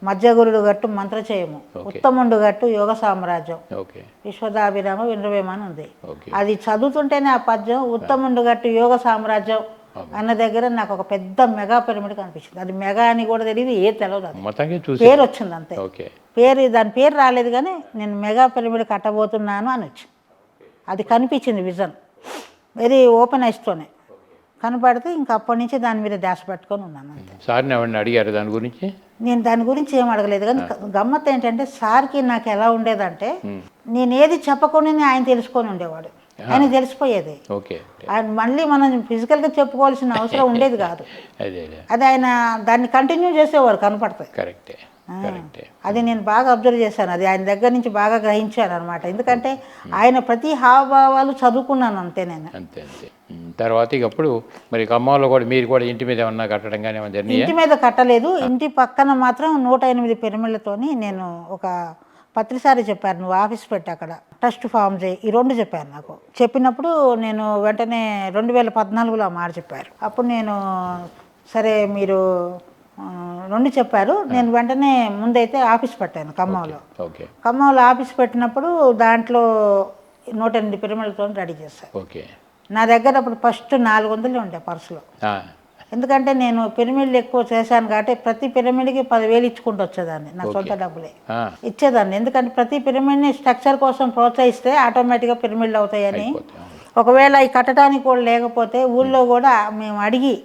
మధ్యగురుడు గట్టు మంత్ర చేయము, ఉత్తముండు గట్టు యోగ సామ్రాజ్యం, విశ్వదాభిరామ వినరవేమ అని ఉంది. అది చదువుతుంటేనే ఆ పద్యం ఉత్తముండు గట్టు యోగ సామ్రాజ్యం అన్న దగ్గర నాకు ఒక పెద్ద మెగా పిరమిడ్ కనిపించింది. అది మెగా అని కూడా తెలియదు, తెలియదు, అది పేరు వచ్చింది అంతే. దాని పేరు రాలేదు కానీ నేను మెగా పిరమిడ్ కట్టబోతున్నాను అని వచ్చింది. అది కనిపించింది విజన్, వెరీ ఓపెన్ ఐస్తోనే కనపడితే ఇంకా అప్పటి నుంచి దాని మీద ధ్యాస పెట్టుకొని ఉన్నాను అంతే. సార్ని ఎవరిని అడిగారు దాని గురించి? నేను దాని గురించి ఏం అడగలేదు కానీ గమ్మత్ ఏంటంటే సార్కి నాకు ఎలా ఉండేదంటే నేను ఏది చెప్పకుండానే ఆయన తెలుసుకొని ఉండేవాడు, ఆయన తెలిసిపోయేది. ఆయన మళ్ళీ మనం ఫిజికల్గా చెప్పుకోవాల్సిన అవసరం ఉండేది కాదు. అది ఆయన దాన్ని కంటిన్యూ చేసేవారు కనపడతాయి. అది నేను బాగా అబ్జర్వ్ చేశాను, అది ఆయన దగ్గర నుంచి బాగా గ్రహించాను అనమాట. ఎందుకంటే ఆయన ప్రతి హావభావాలు చదువుకున్నాను అంతే నేను. అంతే తర్వాత ఇక అప్పుడు మరి ఖమ్మంలో కూడా మీరు కూడా ఇంటి మీద ఏమన్నా కట్టడం కానీ ఇంటి మీద కట్టలేదు, ఇంటి పక్కన మాత్రం 108 పిరమిడ్లతోని నేను ఒక పత్రిసారి చెప్పారు, నువ్వు ఆఫీస్ పెట్టి అక్కడ ట్రస్ట్ ఫామ్ చేయి, ఈ 2 చెప్పారు నాకు. చెప్పినప్పుడు నేను వెంటనే 2014లో మాట చెప్పారు. అప్పుడు నేను సరే మీరు 2 చెప్పారు, నేను వెంటనే ముందైతే ఆఫీస్ పెట్టాను ఖమ్మంలో. ఖమ్మంలో ఆఫీస్ పెట్టినప్పుడు దాంట్లో 108 పిరమిడ్లతో రెడీ చేశాను. నా దగ్గర అప్పుడు ఫస్ట్ 400 ఉండే పర్సులో. ఎందుకంటే నేను పిరమిడ్లు ఎక్కువ చేశాను కాబట్టి ప్రతి పిరమిడ్కి 10,000 ఇచ్చుకుంటూ వచ్చేదాన్ని, నా సొంత డబ్బులే ఇచ్చేదాన్ని. ఎందుకంటే ప్రతి పిరమిడ్ని స్ట్రక్చర్ కోసం ప్రోత్సహిస్తే ఆటోమేటిక్గా పిరమిడ్లు అవుతాయని. ఒకవేళ ఈ కట్టడానికి కూడా లేకపోతే ఊళ్ళో కూడా మేము అడిగి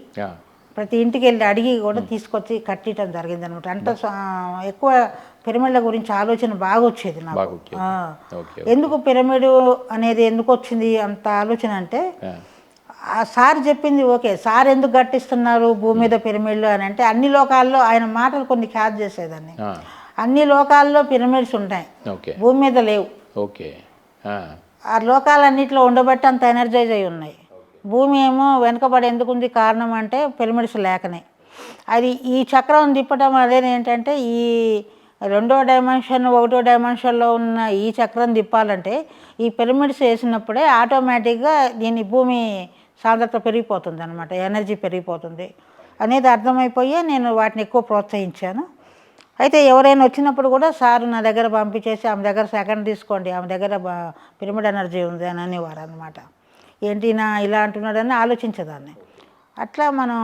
ప్రతి ఇంటికి వెళ్ళి అడిగి కూడా తీసుకొచ్చి కట్టడం జరిగింది అనమాట. అంటే ఎక్కువ పిరమిడ్ల గురించి ఆలోచన బాగా వచ్చేది నాకు. ఎందుకు పిరమిడ్ అనేది ఎందుకు వచ్చింది అంత ఆలోచన అంటే ఆ సార్ చెప్పింది ఓకే, సార్ ఎందుకు కట్టిస్తున్నారు భూమి మీద పిరమిడ్లు అని అంటే అన్ని లోకాల్లో ఆయన మాటలు కొన్ని క్యాచ్ చేసేదాన్ని. అన్ని లోకాల్లో పిరమిడ్స్ ఉంటాయి, భూమి మీద లేవు. ఆ లోకాలన్నింటిలో ఉండబట్టి అంత ఎనర్జైజ్ అయి ఉన్నాయి. భూమి ఏమో వెనుకబడి ఎందుకు ఉంది కారణం అంటే పిరమిడ్స్ లేకనే. అది ఈ చక్రం తిప్పడం అదేంటంటే ఈ 2వ డైమెన్షన్ 1వ డైమెన్షన్లో ఉన్న ఈ చక్రం తిప్పాలంటే ఈ పిరమిడ్స్ వేసినప్పుడే ఆటోమేటిక్గా దీని భూమి సాంద్రత పెరిగిపోతుంది అనమాట, ఎనర్జీ పెరిగిపోతుంది అనేది అర్థమైపోయి నేను వాటిని ఎక్కువ ప్రోత్సహించాను. అయితే ఎవరైనా వచ్చినప్పుడు కూడా సార్ నా దగ్గర పంపించేసి ఆమె దగ్గర సెకండ్ తీసుకోండి, ఆమె దగ్గర పిరమిడ్ ఎనర్జీ ఉంది అని అనేవారు అనమాట. ఏంటి నా ఇలా అంటున్నాడని ఆలోచించేదాన్ని. అట్లా మనం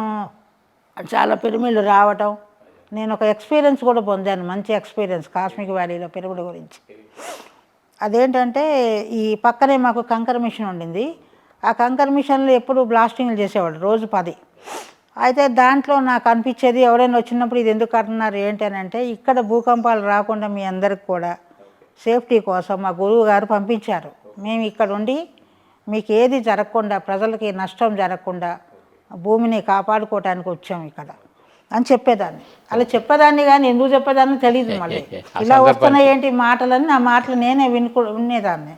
చాలా పిరమిడ్లు రావటం, నేను ఒక ఎక్స్పీరియన్స్ కూడా పొందాను, మంచి ఎక్స్పీరియన్స్ కాస్మిక్ వ్యాలీలో పిరమిడ్ గురించి. అదేంటంటే ఈ పక్కనే మాకు కంకర్ మిషన్ ఉండింది. ఆ కంకర్ మిషన్లో ఎప్పుడు బ్లాస్టింగ్లు చేసేవాడు, రోజు 10. అయితే దాంట్లో నాకు అనిపించేది ఎవరైనా వచ్చినప్పుడు ఇది ఎందుకు కడుతున్నారు ఏంటి అని అంటే ఇక్కడ భూకంపాలు రాకుండా మీ అందరికి కూడా సేఫ్టీ కోసం మా గురువు గారు పంపించారు. మేము ఇక్కడ ఉండి మీకు ఏది జరగకుండా, ప్రజలకి నష్టం జరగకుండా భూమిని కాపాడుకోవటానికి వచ్చాము ఇక్కడ అని చెప్పేదాన్ని. అలా చెప్పేదాన్ని కానీ ఎందుకు చెప్పేదాన్ని తెలియదు. మళ్ళీ ఇలా వస్తున్నాయి ఏంటి మాటలని ఆ మాటలు నేనే వినేదాన్ని.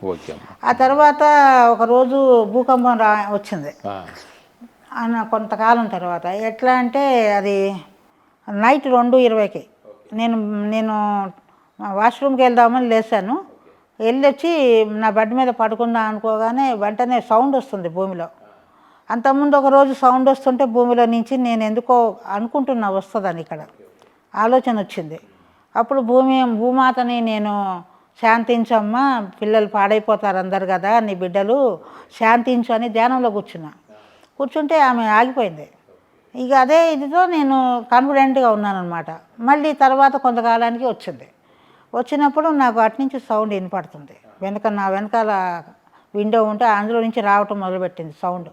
ఆ తర్వాత ఒకరోజు భూకంపం వచ్చింది అన్న కొంతకాలం తర్వాత. ఎట్లా అంటే అది నైట్ 2:20కి నేను వాష్రూమ్కి వెళ్దామని లేచాను. వెళ్ళొచ్చి నా బెడ్ మీద పడుకుందాం అనుకోగానే వెంటనే సౌండ్ వస్తుంది భూమిలో. అంతకుముందు ఒకరోజు సౌండ్ వస్తుంటే భూమిలో నుంచి నేను ఎందుకో అనుకుంటున్నా వస్తుందని ఇక్కడ ఆలోచన వచ్చింది. అప్పుడు భూమాతని నేను శాంతించమ్మా, పిల్లలు పాడైపోతారు అందరు కదా, నీ బిడ్డలు శాంతించు అని ధ్యానంలో కూర్చుంటే ఆమె ఆగిపోయింది. ఇక అదే ఇదితో నేను కాన్ఫిడెంట్గా ఉన్నానన్నమాట. మళ్ళీ తర్వాత కొంతకాలానికి వచ్చినప్పుడు నాకు అటు నుంచి సౌండ్ వినపడుతుంది. నా వెనకాల విండో ఉంటే అందులో నుంచి రావటం మొదలుపెట్టింది సౌండ్.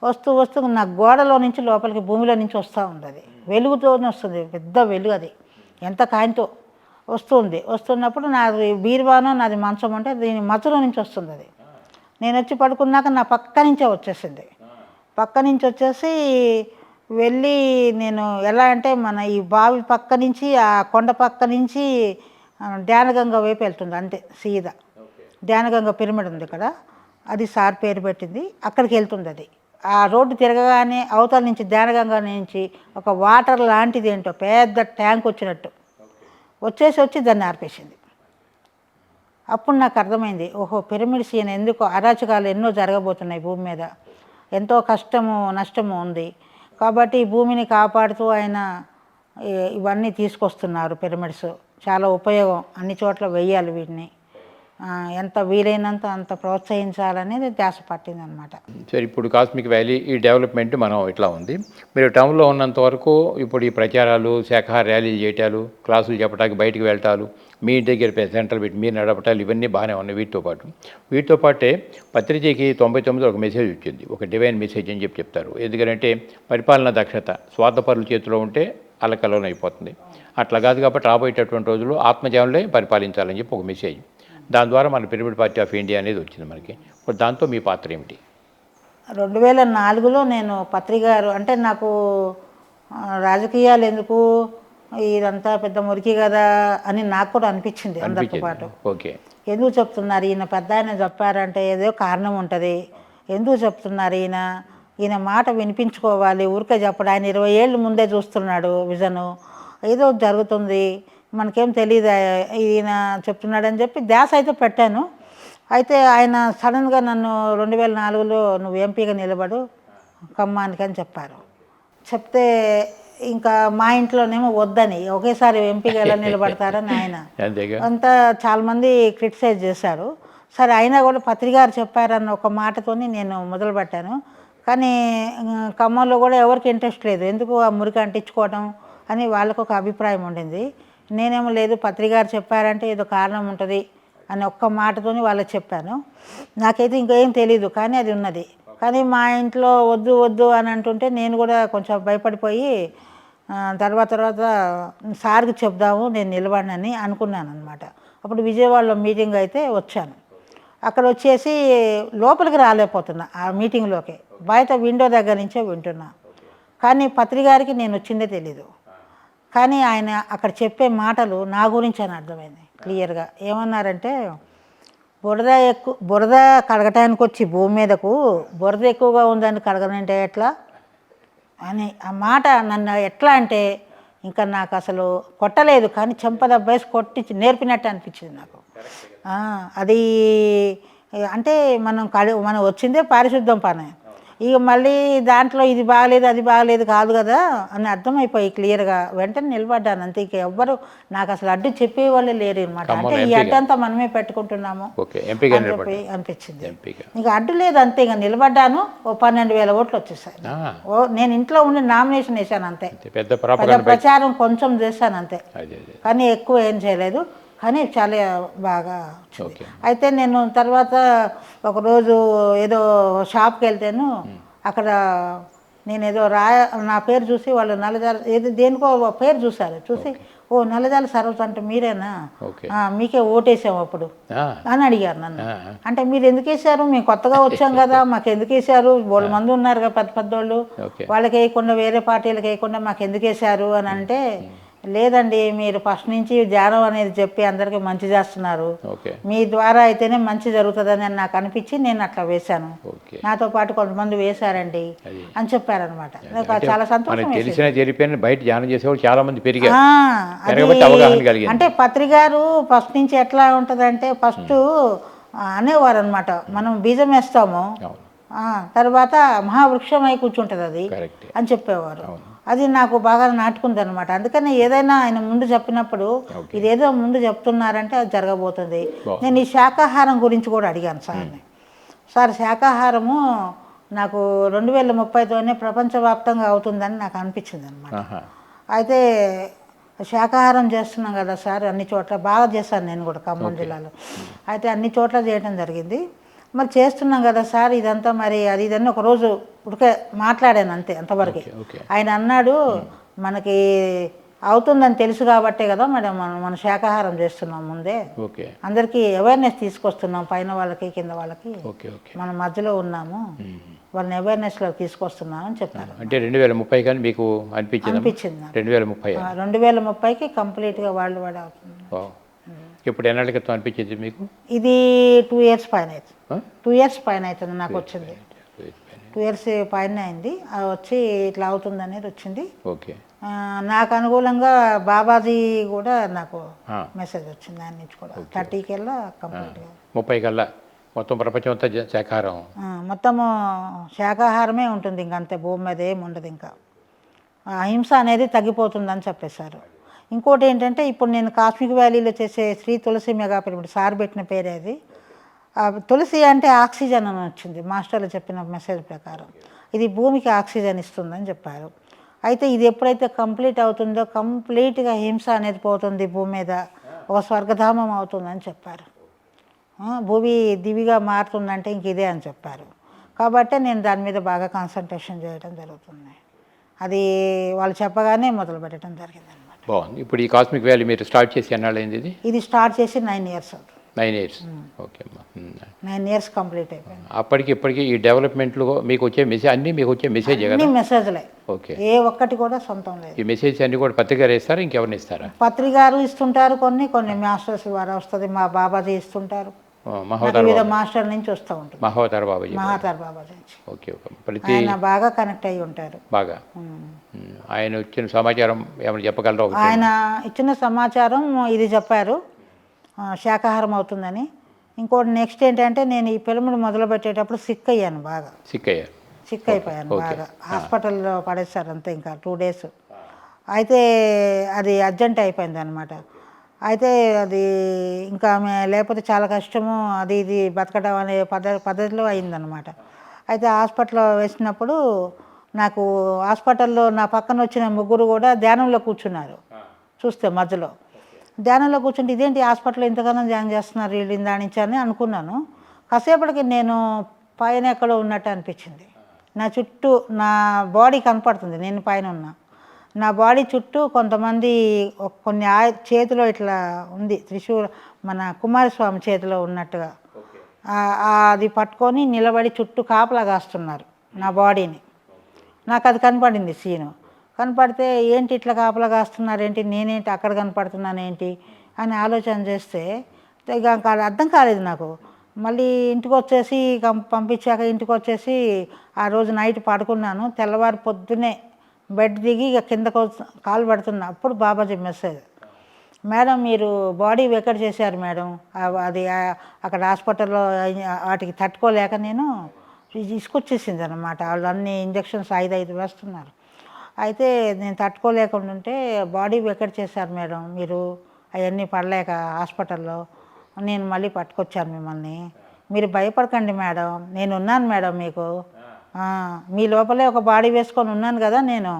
వస్తూ నా గోడలో నుంచి లోపలికి భూమిలో నుంచి వస్తూ ఉంది. అది వెలుగుతోనే వస్తుంది, పెద్ద వెలుగు, అది ఎంత కాయంతో వస్తున్నప్పుడు నాది బీరువానో నాది మంచం ఉంటే దీని మధ్యలో నుంచి వస్తుంది. అది నేను వచ్చి పడుకున్నాక నా పక్క నుంచే వచ్చేసింది. పక్క నుంచి వచ్చేసి వెళ్ళి నేను ఎలా అంటే మన ఈ బావి పక్క నుంచి ఆ కొండ పక్క నుంచి ధ్యానగంగ వైపు వెళ్తుంది అంతే సీదా. ధ్యానగంగ పిరమిడ్ ఉంది ఇక్కడ, అది సార్ పేరు పెట్టింది, అక్కడికి వెళ్తుంది. అది ఆ రోడ్డు తిరగగానే అవతల నుంచి ధ్యానగంగ నుంచి ఒక వాటర్ లాంటిది ఏంటో పెద్ద ట్యాంక్ వచ్చినట్టు వచ్చి దాన్ని ఆర్పేసింది. అప్పుడు నాకు అర్థమైంది, ఓహో పిరమిడ్స్ ఈయన ఎందుకు అరాచకాలు ఎన్నో జరగబోతున్నాయి భూమి మీద, ఎంతో కష్టము నష్టము ఉంది కాబట్టి ఈ భూమిని కాపాడుతూ ఆయన ఇవన్నీ తీసుకొస్తున్నారు పిరమిడ్స్. చాలా ఉపయోగం, అన్ని చోట్ల వెయ్యాలి వీటిని, ఎంత వీలైనంత అంత ప్రోత్సహించాలనేది ధ్యాస పట్టిందనమాట. సరే, ఇప్పుడు కాస్మిక్ వ్యాలీ ఈ డెవలప్మెంట్ మనం ఇట్లా ఉంది. మీరు టౌన్లో ఉన్నంత వరకు ఇప్పుడు ఈ ప్రచారాలు, శాఖాహార ర్యాలీలు చేయటాలు, క్లాసులు చెప్పడానికి బయటికి వెళ్ళటాలు, మీ దగ్గర సెంటర్ పెట్టి మీరు నడపటాలు ఇవన్నీ బాగానే ఉన్నాయి. వీటితో పాటే పత్రికకి 99 ఒక మెసేజ్ వచ్చింది, ఒక డివైన్ మెసేజ్ అని చెప్తారు. ఎందుకంటే పరిపాలనా దక్షత స్వార్థపరుల చేతిలో ఉంటే అల్లకల్లోలం అయిపోతుంది. అట్లా కాదు కాబట్టి రాబోయేటటువంటి రోజుల్లో ఆత్మజానులే పరిపాలించాలని చెప్పి ఒక మెసేజ్. దాని ద్వారా మన పిరమిడ్ పార్టీ ఆఫ్ ఇండియా అనేది వచ్చింది మనకి. ఇప్పుడు దాంతో మీ పాత్ర ఏమిటి? 2004లో నేను పత్రికారు అంటే నాకు రాజకీయాలు ఎందుకు, ఇదంతా పెద్ద మురికి కదా అని నాకు కూడా అనిపించింది అందరితో పాటు. ఓకే, ఎందుకు చెప్తున్నారు ఈయన, పెద్ద ఆయన చెప్పారంటే ఏదో కారణం ఉంటుంది, ఎందుకు చెప్తున్నారు ఈయన మాట వినిపించుకోవాలి, ఊరికే చెప్పడు. ఆయన 20 ఏళ్ళు ముందే చూస్తున్నాడు విజను, ఏదో జరుగుతుంది మనకేం తెలియదు ఈయన చెప్తున్నాడని చెప్పి ధ్యాస అయితే పెట్టాను. అయితే ఆయన సడన్గా నన్ను 2004లో నువ్వు ఎంపీగా నిలబడు ఖమ్మానికి అని చెప్పారు. చెప్తే ఇంకా మా ఇంట్లోనేమో వద్దని, ఒకేసారి ఎంపీగా ఎలా నిలబడతారని ఆయన అంతా చాలామంది క్రిటిసైజ్ చేశారు. సరే అయినా కూడా పత్రికారు చెప్పారన్న ఒక మాటతోని నేను మొదలుపెట్టాను. కానీ ఖమ్మంలో కూడా ఎవరికి ఇంట్రెస్ట్ లేదు, ఎందుకు ఆ మురికి అంటించుకోవడం అని వాళ్ళకు ఒక అభిప్రాయం ఉండింది. నేనేమో లేదు, పత్రికారు చెప్పారంటే ఏదో కారణం ఉంటుంది అని ఒక్క మాటతోని వాళ్ళకి చెప్పాను. నాకైతే ఇంకేం తెలీదు, కానీ అది ఉన్నది. కానీ మా ఇంట్లో వద్దు వద్దు అని అంటుంటే నేను కూడా కొంచెం భయపడిపోయి తర్వాత సార్కి చెప్దాము నేను నిలబడినని అనుకున్నాను అనమాట. అప్పుడు విజయవాడలో మీటింగ్ అయితే వచ్చాను. అక్కడ వచ్చేసి లోపలికి రాలేకపోతున్నా, ఆ మీటింగ్లోకి బయట విండో దగ్గర నుంచే వింటున్నా. కానీ పత్రికారికి నేను వచ్చిందే తెలీదు. కానీ ఆయన అక్కడ చెప్పే మాటలు నా గురించి అని అర్థమైంది క్లియర్గా. ఏమన్నారంటే, బురద కడగటానికి వచ్చి భూమి మీదకు బురద ఎక్కువగా ఉందని కడగనంటే ఎట్లా అని ఆ మాట నన్ను ఎట్లా అంటే ఇంకా నాకు అసలు కొట్టలేదు, కానీ చెంపదబ్బేసి కొట్టి నేర్పినట్టు అనిపించింది నాకు. అది అంటే మనం వచ్చిందే పారిశుద్ధం పని, ఇక మళ్ళీ దాంట్లో ఇది బాగలేదు అది బాగలేదు కాదు కదా అని అర్థమైపోయి క్లియర్గా వెంటనే నిలబడ్డాను అంతే. ఇక ఎవ్వరు నాకు అసలు అడ్డు చెప్పేవాళ్ళే లేరు అనమాట. అంటే ఈ అడ్డంతా మనమే పెట్టుకుంటున్నాము అని చెప్పి అనిపించింది. ఇక అడ్డు లేదు అంతే, ఇక నిలబడ్డాను. ఓ 12,000 ఓట్లు వచ్చేసాయి. నేను ఇంట్లో ఉండి నామినేషన్ వేసాను అంతే, పెద్ద ప్రచారం కొంచెం చేశాను అంతే, కానీ ఎక్కువ ఏం చేయలేదు. కానీ చాలా బాగా వచ్చింది. అయితే నేను తర్వాత ఒకరోజు ఏదో షాప్కి వెళ్తాను, అక్కడ నేను ఏదో నా పేరు చూసి వాళ్ళు నల్లజాల ఏదో దేనికో పేరు చూశారు, చూసి ఓ నల్లజాల సరోజ్ అంటే మీరేనా, మీకే ఓటేసాము అప్పుడు అని అడిగారు నన్ను. అంటే మీరు ఎందుకు వేసారు, మేము కొత్తగా వచ్చాం కదా మాకు ఎందుకు వేసారు, 100 మంది ఉన్నారు కదా పెద్ద పెద్దోళ్ళు, వాళ్ళకి వేయకుండా వేరే పార్టీలకు వేయకుండా మాకు ఎందుకు వేసారు అని అంటే, లేదండి మీరు ఫస్ట్ నుంచి ధ్యానం అనేది చెప్పి అందరికీ మంచి చేస్తున్నారు, మీ ద్వారా అయితేనే మంచి జరుగుతుందని నాకు అనిపించి నేను అట్లా వేశాను, నాతో పాటు కొంతమంది వేశారండి అని చెప్పారనమాట. నాకు చాలా సంతోషం. అంటే పత్రికారు ఫస్ట్ నుంచి ఎట్లా ఉంటుందంటే, ఫస్ట్ అనేవారు అనమాట, మనం బీజం వేస్తాము తర్వాత మహావృక్షమై కూర్చుంటుంది అది అని చెప్పేవారు. అది నాకు బాగా నాటుకుంది అనమాట. అందుకని ఏదైనా ఆయన ముందు చెప్పినప్పుడు ఇదేదో ముందు చెప్తున్నారంటే అది జరగబోతుంది. నేను ఈ శాకాహారం గురించి కూడా అడిగాను సార్ని. సార్ శాకాహారము నాకు 2030తోనే ప్రపంచవ్యాప్తంగా అవుతుందని నాకు అనిపించింది అనమాట. అయితే శాకాహారం చేస్తున్నాం కదా సార్ అన్ని చోట్ల, బాగా చేశాను నేను కూడా ఖమ్మం జిల్లాలో. అయితే అన్ని చోట్ల చేయడం జరిగింది. మరి చేస్తున్నాం కదా సార్ ఇదంతా మరి అది ఇదని ఒకరోజు ఉడికే మాట్లాడాను అంతే, అంతవరకు. ఆయన అన్నాడు, మనకి అవుతుందని తెలుసు కాబట్టే కదా మేడం మన శాకాహారం చేస్తున్నాం ముందే, అందరికీ అవేర్నెస్ తీసుకొస్తున్నాం, పైన వాళ్ళకి కింద వాళ్ళకి మన మధ్యలో ఉన్నాము, వాళ్ళని అవేర్నెస్లో తీసుకొస్తున్నాం అని చెప్పారు. అంటే 2030 కానీ మీకు అనిపించింది? 2030కి కంప్లీట్గా వరల్డ్ వైడ్ అవుతుంది. ఇప్పుడు ఎన్నాళ్ళ క్రితం అనిపించింది మీకు? ఇది 2 years పైన అవుతుంది. 2 years పైన అవుతుంది నాకు వచ్చింది. 2 years పైన అయింది వచ్చి ఇట్లా అవుతుంది అనేది వచ్చింది. నాకు అనుకూలంగా బాబాజీ కూడా నాకు ఆ. మెసేజ్ వచ్చింది దాని నుంచి కూడా 30 కంప్లీట్గా 30 కల్లా మొత్తం ప్రపంచం అంతా శాకాహారం. మొత్తము శాకాహారమే ఉంటుంది, ఇంకంతే భూమి మీద ఏమి ఉండదు. ఇంకా అహింస అనేది తగ్గిపోతుందని చెప్పేశారు. ఇంకోటి ఏంటంటే ఇప్పుడు నేను కాస్మిక్ వ్యాలీలో చేసే శ్రీ తులసి మెగా పిరమిడ్ సార్ పెట్టిన పేరే అది. తులసి అంటే ఆక్సిజన్ అని వచ్చింది మాస్టర్లు చెప్పిన మెసేజ్ ప్రకారం. ఇది భూమికి ఆక్సిజన్ ఇస్తుందని చెప్పారు. అయితే ఇది ఎప్పుడైతే కంప్లీట్ అవుతుందో కంప్లీట్గా హింస అనేది పోతుంది, భూమి మీద ఒక స్వర్గధామం అవుతుందని చెప్పారు. భూమి దివిగా మారుతుందంటే ఇంక ఇదే అని చెప్పారు. కాబట్టి నేను దాని మీద బాగా కాన్సన్ట్రేషన్ చేయడం జరుగుతుంది. అది వాళ్ళు చెప్పగానే మొదలు పెట్టడం జరిగిందనమాట. బాగుంది. ఇప్పుడు ఈ కాస్మిక్ వ్యాలీ మీరు స్టార్ట్ చేసి ఎన్నాళ్ళు అయింది? ఇది స్టార్ట్ చేసి 9 years అవుతుంది. 9 years. ఓకే అమ్మా. 9 years కంప్లీట్ అయిపోయింది. అప్పటికి ఇప్పటికి ఈ డెవలప్మెంట్లో మీకు వచ్చే మెసేజ్ అన్నీ మీకు వచ్చే మెసేజ్ అన్ని మెసేజ్లే, ఓకే. ఏ ఒక్కటి కూడా సొంతం లేదు. ఈ మెసేజ్ అన్ని కూడా పత్రిక ఇస్తారా, ఇంకెవరిని ఇస్తారా? పత్రికారు ఇస్తుంటారు, కొన్ని మాస్టర్స్ ద్వారా వస్తుంది, మా బాబాజీ ఇస్తుంటారు, వివిధ మాస్టర్ నుంచి వస్తూ ఉంటుంది. మహోదర్ బాబాజీ. మహాతార్ బాబాజీ నుంచి. Okay okay. ప్రతి ఆయన బాగా కనెక్ట్ అయ్యి ఉంటారు. బాగా ఆయన వచ్చిన సమాచారం ఏమైనా చెప్పగలరా? ఆయన ఇచ్చిన సమాచారం ఇది చెప్పారు, శాకాహారం అవుతుందని. ఇంకోటి నెక్స్ట్ ఏంటంటే నేను ఈ పిరమిడ్ మొదలు పెట్టేటప్పుడు సిక్ అయ్యాను, బాగా సిక్ అయిపోయాను బాగా. హాస్పిటల్లో పడేస్తారు అంతే, ఇంకా 2 days. అయితే అది అర్జెంట్ అయిపోయింది అనమాట. అయితే అది ఇంకా లేకపోతే చాలా కష్టము, అది ఇది బతకడం అనే పద్ధతిలో అయిందనమాట. అయితే హాస్పిటల్లో వేసినప్పుడు నాకు హాస్పిటల్లో నా పక్కన వచ్చిన 3 కూడా ధ్యానంలో కూర్చున్నారు. చూస్తే మధ్యలో ధ్యానంలో కూర్చుంటే ఇదేంటి హాస్పిటల్లో ఇంతగానో ధ్యానం చేస్తున్నారు వీళ్ళు ఇందా నుంచి అని అనుకున్నాను. కాసేపటికి నేను పైన ఎక్కడో ఉన్నట్టు అనిపించింది. నా చుట్టూ నా బాడీ కనపడుతుంది, నేను పైన ఉన్నా. నా బాడీ చుట్టూ కొంతమంది కొన్ని చేతిలో ఇట్లా ఉంది త్రిశూల, మన కుమారస్వామి చేతిలో ఉన్నట్టుగా అది పట్టుకొని నిలబడి చుట్టూ కాపలా కాస్తున్నారు నా బాడీని. నాకు అది కనపడింది సీను. కనపడితే ఏంటి ఇట్లా కాపలా కాస్తున్నారు ఏంటి, నేనేంటి అక్కడ కనపడుతున్నాను ఏంటి అని ఆలోచన చేస్తే ఇక అర్థం కాలేదు నాకు. మళ్ళీ ఇంటికి వచ్చేసి పంపించాక ఇంటికి వచ్చేసి ఆ రోజు నైట్ పడుకున్నాను. తెల్లవారు పొద్దునే బెడ్ దిగి ఇక కిందకు కాలు పడుతున్నా. అప్పుడు బాబాజీ మెసేజ్, మేడం మీరు బాడీ వెకర్ చేశారు మేడం, అది అక్కడ హాస్పిటల్లో వాటికి తట్టుకోలేక నేను తీసుకొచ్చేసింది అనమాట. వాళ్ళు అన్ని ఇంజక్షన్స్ 5 వేస్తున్నారు. అయితే నేను తట్టుకోలేకుండా ఉంటే బాడీ వెకర్ చేశారు మేడం మీరు, అవన్నీ పడలేక హాస్పిటల్లో నేను మళ్ళీ పట్టుకొచ్చాను మిమ్మల్ని. మీరు భయపడకండి మేడం, నేను ఉన్నాను మేడం మీకు, మీ లోపలే ఒక బాడీ వేసుకొని ఉన్నాను కదా నేను,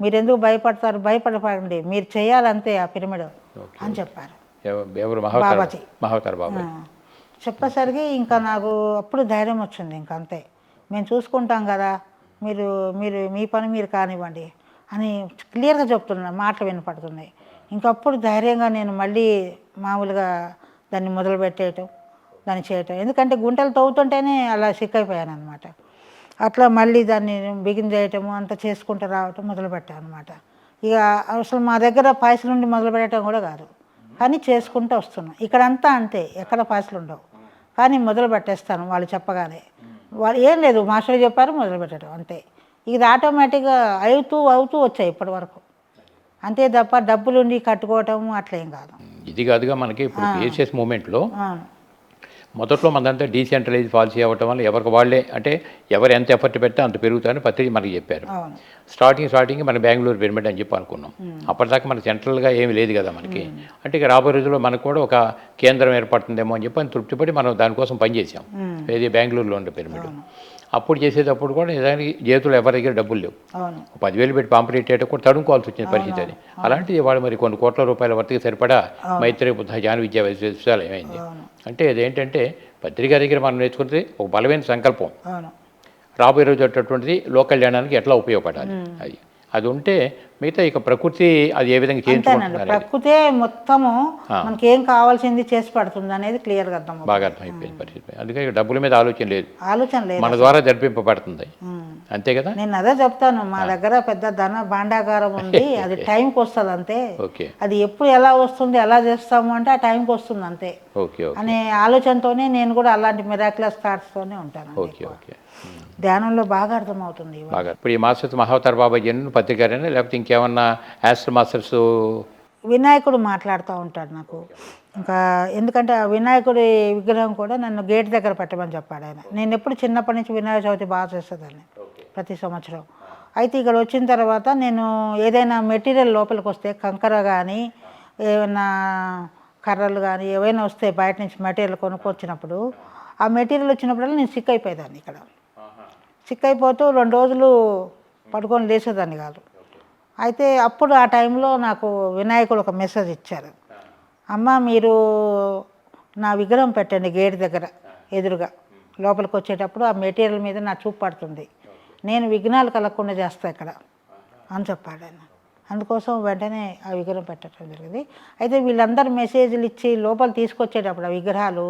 మీరు ఎందుకు భయపడతారు, భయపడకండి, మీరు చేయాలంతే ఆ పిరమిడ్ అని చెప్పారు బాబాజీ. చెప్పేసరికి ఇంకా నాకు అప్పుడు ధైర్యం వచ్చింది. ఇంకా అంతే, మేము చూసుకుంటాం కదా, మీరు మీరు మీ పని మీరు కానివ్వండి అని క్లియర్గా చెప్తున్నా, మాటలు వినపడుతున్నాయి. ఇంకప్పుడు ధైర్యంగా నేను మళ్ళీ మామూలుగా దాన్ని మొదలుపెట్టేయటం, దాన్ని చేయటం. ఎందుకంటే గుంటలు తవ్వుతుంటేనే అలా సిక్ అయిపోయాను అనమాట. అట్లా మళ్ళీ దాన్ని బిగిన్ చేయటము అంతా చేసుకుంటూ రావటం మొదలుపెట్టాను అనమాట. ఇక అసలు మా దగ్గర పైసలు నుండి మొదలు పెట్టడం కూడా కాదు, కానీ చేసుకుంటూ వస్తున్నాం. ఇక్కడంతా అంతే, ఎక్కడ పైసలు ఉండవు, కానీ మొదలు పెట్టేస్తాను వాళ్ళు చెప్పగానే. వాళ్ళు ఏం లేదు, మాస్టర్ చెప్పారు మొదలు పెట్టడం అంతే. ఇది ఆటోమేటిక్గా అవుతూ వచ్చాయి ఇప్పటి వరకు, అంతే తప్ప డబ్బులుండి కట్టుకోవటం అట్లా ఏం కాదు. ఇది కాదుగా మనకి ఇప్పుడు ఏషియస్ మూమెంట్లో మొదట్లో మనంతా డీసెంట్రలైజ్ పాలసీ అవ్వటం వల్ల ఎవరికి వాళ్ళే, అంటే ఎవరు ఎంత ఎఫర్ట్ పెడితే అంత పెరుగుతారని పత్రిక మనకి చెప్పారు. స్టార్టింగ్ మన బెంగళూరు పిరమిడ్ అని చెప్పి అనుకున్నాం. అప్పటిదాకా మనకి సెంట్రల్గా ఏమీ లేదు కదా మనకి. అంటే ఇక రాబోయే రోజుల్లో మనకు కూడా ఒక కేంద్రం ఏర్పడుతుందేమో అని చెప్పి తృప్తిపడి మనం దానికోసం పనిచేసాం. ఏది బెంగళూరులో ఉండే పిరమిడ్. అప్పుడు చేసేటప్పుడు కూడా నిజానికి చేతులు ఎవరి దగ్గర డబ్బులు లేవు. 10,000 పెట్టి పాంపరేట్ చేయడం కూడా తడుముకోవాల్సి వచ్చిన పరిస్థితి అది. అలాంటిది వాళ్ళు మరి కొన్ని కోట్ల రూపాయల వర్తకి సరిపడా మైత్రి బుద్ధ జాన విద్యా విశ్వవిద్యాలయం అయింది. అంటే అదేంటంటే పత్రిక దగ్గర మనం నేర్చుకుంటే ఒక బలమైన సంకల్పం, రాబోయే రోజు అటువంటిది లోకల్ జనానికి ఎట్లా ఉపయోగపడాలి, అది ఉంటే మిగతా ఇక ప్రకృతి అది ఏ విధంగా చేయించుకుంటుంది, ప్రకృతే మొత్తము మనకి ఏం కావాల్సింది చేసి పడుతుంది అనేది క్లియర్గా బాగా అర్థమైపోయింది పరిస్థితి. అందుకే డబ్బుల మీద ఆలోచన లేదు, లేదు, మన ద్వారా జరిపింపబడుతుంది అంతే కదా. నేను అదే చెప్తాను, మా దగ్గర పెద్ద ధన భాండాగారం ఉంది, అది టైంకి వస్తుంది అంతే. అది ఎప్పుడు ఎలా వస్తుంది ఎలా చేస్తాము అంటే ఆ టైంకి వస్తుంది అంతే అనే ఆలోచనతోనే నేను కూడా అలాంటి మిరాక్యులస్ థాట్స్తోనే ఉంటాను. ధ్యానంలో బాగా అర్థమవుతుంది. ఇప్పుడు ఈ మాస్టర్ మహావతార్ బాబాజీ పత్రికారైనా లేకపోతే ఇంకేమన్నా యాస్ట్రల్ మాస్టర్స్? వినాయకుడు మాట్లాడుతూ ఉంటాడు నాకు. ఇంకా ఎందుకంటే ఆ వినాయకుడి విగ్రహం కూడా నన్ను గేట్ దగ్గర పెట్టమని చెప్పాడు ఆయన. నేను ఎప్పుడు చిన్నప్పటి నుంచి వినాయక చవితి బాగా చేసేదాన్ని ప్రతి సంవత్సరం. అయితే ఇక్కడ వచ్చిన తర్వాత నేను ఏదైనా మెటీరియల్ లోపలికి వస్తే కంకర కానీ ఏమైనా కర్రలు కానీ ఏవైనా వస్తే బయట నుంచి మెటీరియల్ కొనుక్కొచ్చినప్పుడు ఆ మెటీరియల్ వచ్చినప్పుడల్లా నేను సిక్ అయిపోయేదాన్ని. ఇక్కడ సిక్ అయిపోతూ 2 రోజులు పడుకొని లేచేదాన్ని కాదు. అయితే అప్పుడు ఆ టైంలో నాకు వినాయకుడు ఒక మెసేజ్ ఇచ్చారు. అమ్మ, మీరు నా విగ్రహం పెట్టండి గేట్ దగ్గర ఎదురుగా, లోపలికి వచ్చేటప్పుడు ఆ మెటీరియల్ మీద నా చూపు పడుతుంది, నేను విఘ్నాలు కలగకుండా చేస్తా ఇక్కడ అని చెప్పాడు ఆయన. అందుకోసం వెంటనే ఆ విగ్రహం పెట్టడం జరిగింది. అయితే వీళ్ళందరూ మెసేజ్లు ఇచ్చి లోపల తీసుకొచ్చేటప్పుడు ఆ విగ్రహాలు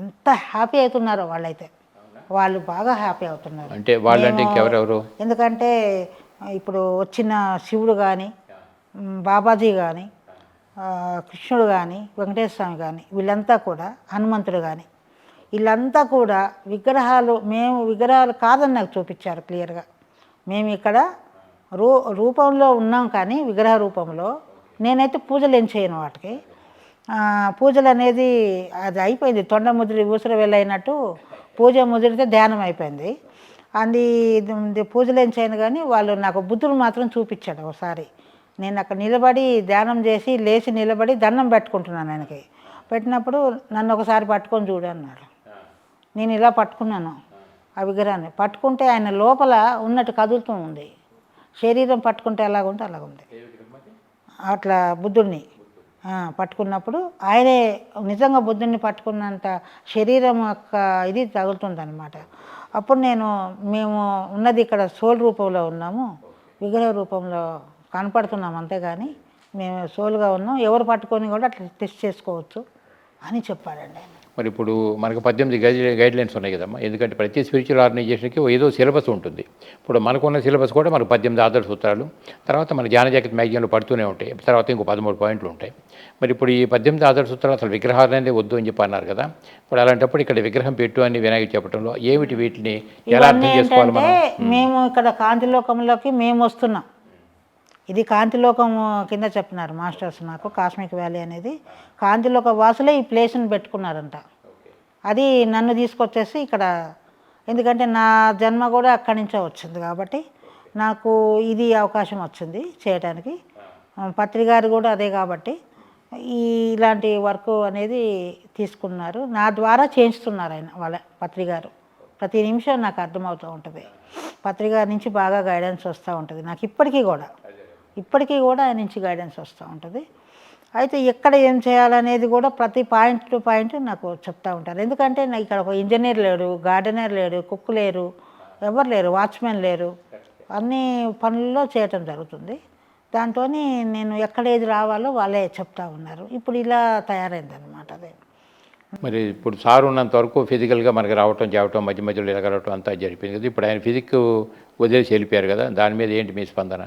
ఎంత హ్యాపీ అవుతున్నారో వాళ్ళు బాగా హ్యాపీ అవుతున్నారు. అంటే వాళ్ళంటే ఇంకెవరెవరు? ఎందుకంటే ఇప్పుడు వచ్చిన శివుడు కానీ, బాబాజీ కానీ, కృష్ణుడు కానీ, వెంకటేశ్వర స్వామి కానీ, వీళ్ళంతా కూడా, హనుమంతుడు కానీ, వీళ్ళంతా కూడా మేము విగ్రహాలు కాదని నాకు చూపించారు క్లియర్గా. మేము ఇక్కడ రూపంలో ఉన్నాం కానీ విగ్రహ రూపంలో. నేనైతే పూజలు ఏం చేయను వాటికి. పూజలు అనేది అది అయిపోయింది, తొండ ముదిరి ఊసర వెళ్ళైనట్టు పూజ ముదిరితే ధ్యానం అయిపోయింది. అది పూజలు ఏం చేయను కానీ వాళ్ళు నాకు బుద్ధులు మాత్రం చూపించాడు ఒకసారి. నేను అక్కడ నిలబడి ధ్యానం చేసి లేచి నిలబడి దండం పెట్టుకుంటున్నాను ఆయనకి. పెట్టినప్పుడు నన్ను ఒకసారి పట్టుకొని చూడు అన్నాడు. నేను ఇలా పట్టుకున్నాను ఆ విగ్రహాన్ని. పట్టుకుంటే ఆయన లోపల ఉన్నట్టు కదులుతూ ఉంది. శరీరం పట్టుకుంటే ఎలాగుంటే అలాగుంది. అట్లా బుద్ధుడిని పట్టుకున్నప్పుడు ఆయనే నిజంగా బుద్ధుడిని పట్టుకున్నంత శరీరం యొక్క ఇది తగులుతుందన్నమాట. అప్పుడు మేము ఉన్నది ఇక్కడ సోల్ రూపంలో ఉన్నాము, విగ్రహ రూపంలో కనపడుతున్నాం, అంతేగాని మేము సోల్గా ఉన్నాం, ఎవరు పట్టుకొని కూడా అట్లా టెస్ట్ చేసుకోవచ్చు అని చెప్పాడండి ఆయన. మరి ఇప్పుడు మనకు 18 గైడ్లైన్స్ ఉన్నాయి కదమ్మా. ఎందుకంటే ప్రతి స్పిరిచువల్ ఆర్గనైజేషన్కి ఏదో సిలబస్ ఉంటుంది. ఇప్పుడు మనకున్న సిలబస్ కూడా మనకు 18 ఆదర్శ సూత్రాలు, తర్వాత మన జ్ఞాన జాకెట్ మ్యాగజైన్లో పడుతూనే ఉంటాయి, తర్వాత ఇంకో 13 పాయింట్లు ఉంటాయి. మరి ఇప్పుడు ఈ 18 ఆదర్శ సూత్రాలు అసలు విగ్రహాలు అనేది వద్దు అని చెప్పి అన్నారు కదా. ఇప్పుడు అలాంటప్పుడు ఇక్కడ విగ్రహం పెట్టు అని వినాయకుడు చెప్పడంలో ఏమిటి, వీటిని ఎలా అర్థం చేసుకోవాలి మనం? మేము ఇక్కడ కాంతిలోకంలోకి మేము వస్తున్నాం. ఇది కాంతిలోకం కింద చెప్పినారు మాస్టర్స్ నాకు. కాస్మిక్ వ్యాలీ అనేది కాంతిలోక వాసులే ఈ ప్లేస్ని పెట్టుకున్నారంట. అది నన్ను తీసుకొచ్చేసి ఇక్కడ, ఎందుకంటే నా జన్మ కూడా అక్కడి నుంచే వచ్చింది కాబట్టి నాకు ఇది అవకాశం వచ్చింది చేయడానికి. పత్రికారు కూడా అదే కాబట్టి ఇలాంటి వర్క్ అనేది తీసుకున్నారు. నా ద్వారా చేయిస్తున్నారు ఆయన వాళ్ళ పత్రికారు. ప్రతి నిమిషం నాకు అర్థమవుతూ ఉంటుంది. పత్రికారు నుంచి బాగా గైడెన్స్ వస్తూ ఉంటుంది నాకు. ఇప్పటికీ కూడా ఆయన నుంచి గైడెన్స్ వస్తూ ఉంటుంది. అయితే ఎక్కడ ఏం చేయాలనేది కూడా ప్రతి పాయింట్ టు పాయింట్ నాకు చెప్తూ ఉంటారు. ఎందుకంటే నాకు ఇక్కడ ఒక ఇంజనీర్ లేడు, గార్డెనర్ లేడు, కుక్ లేరు, ఎవరు లేరు, వాచ్మెన్ లేరు. అన్ని పనుల్లో చేయటం జరుగుతుంది. దాంతో నేను ఎక్కడ ఏది రావాలో వాళ్ళే చెప్తా ఉన్నారు. ఇప్పుడు ఇలా తయారైందనమాట అదే. మరి ఇప్పుడు సార్ ఉన్నంత వరకు ఫిజికల్గా మనకి రావటం చేయటం మధ్య మధ్యలో ఎలగలవటం అంతా జరిపింది కదా. ఇప్పుడు ఆయన ఫిజిక్ వదిలేసి వెళ్ళిపోయారు కదా, దాని మీద ఏంటి మీ స్పందన?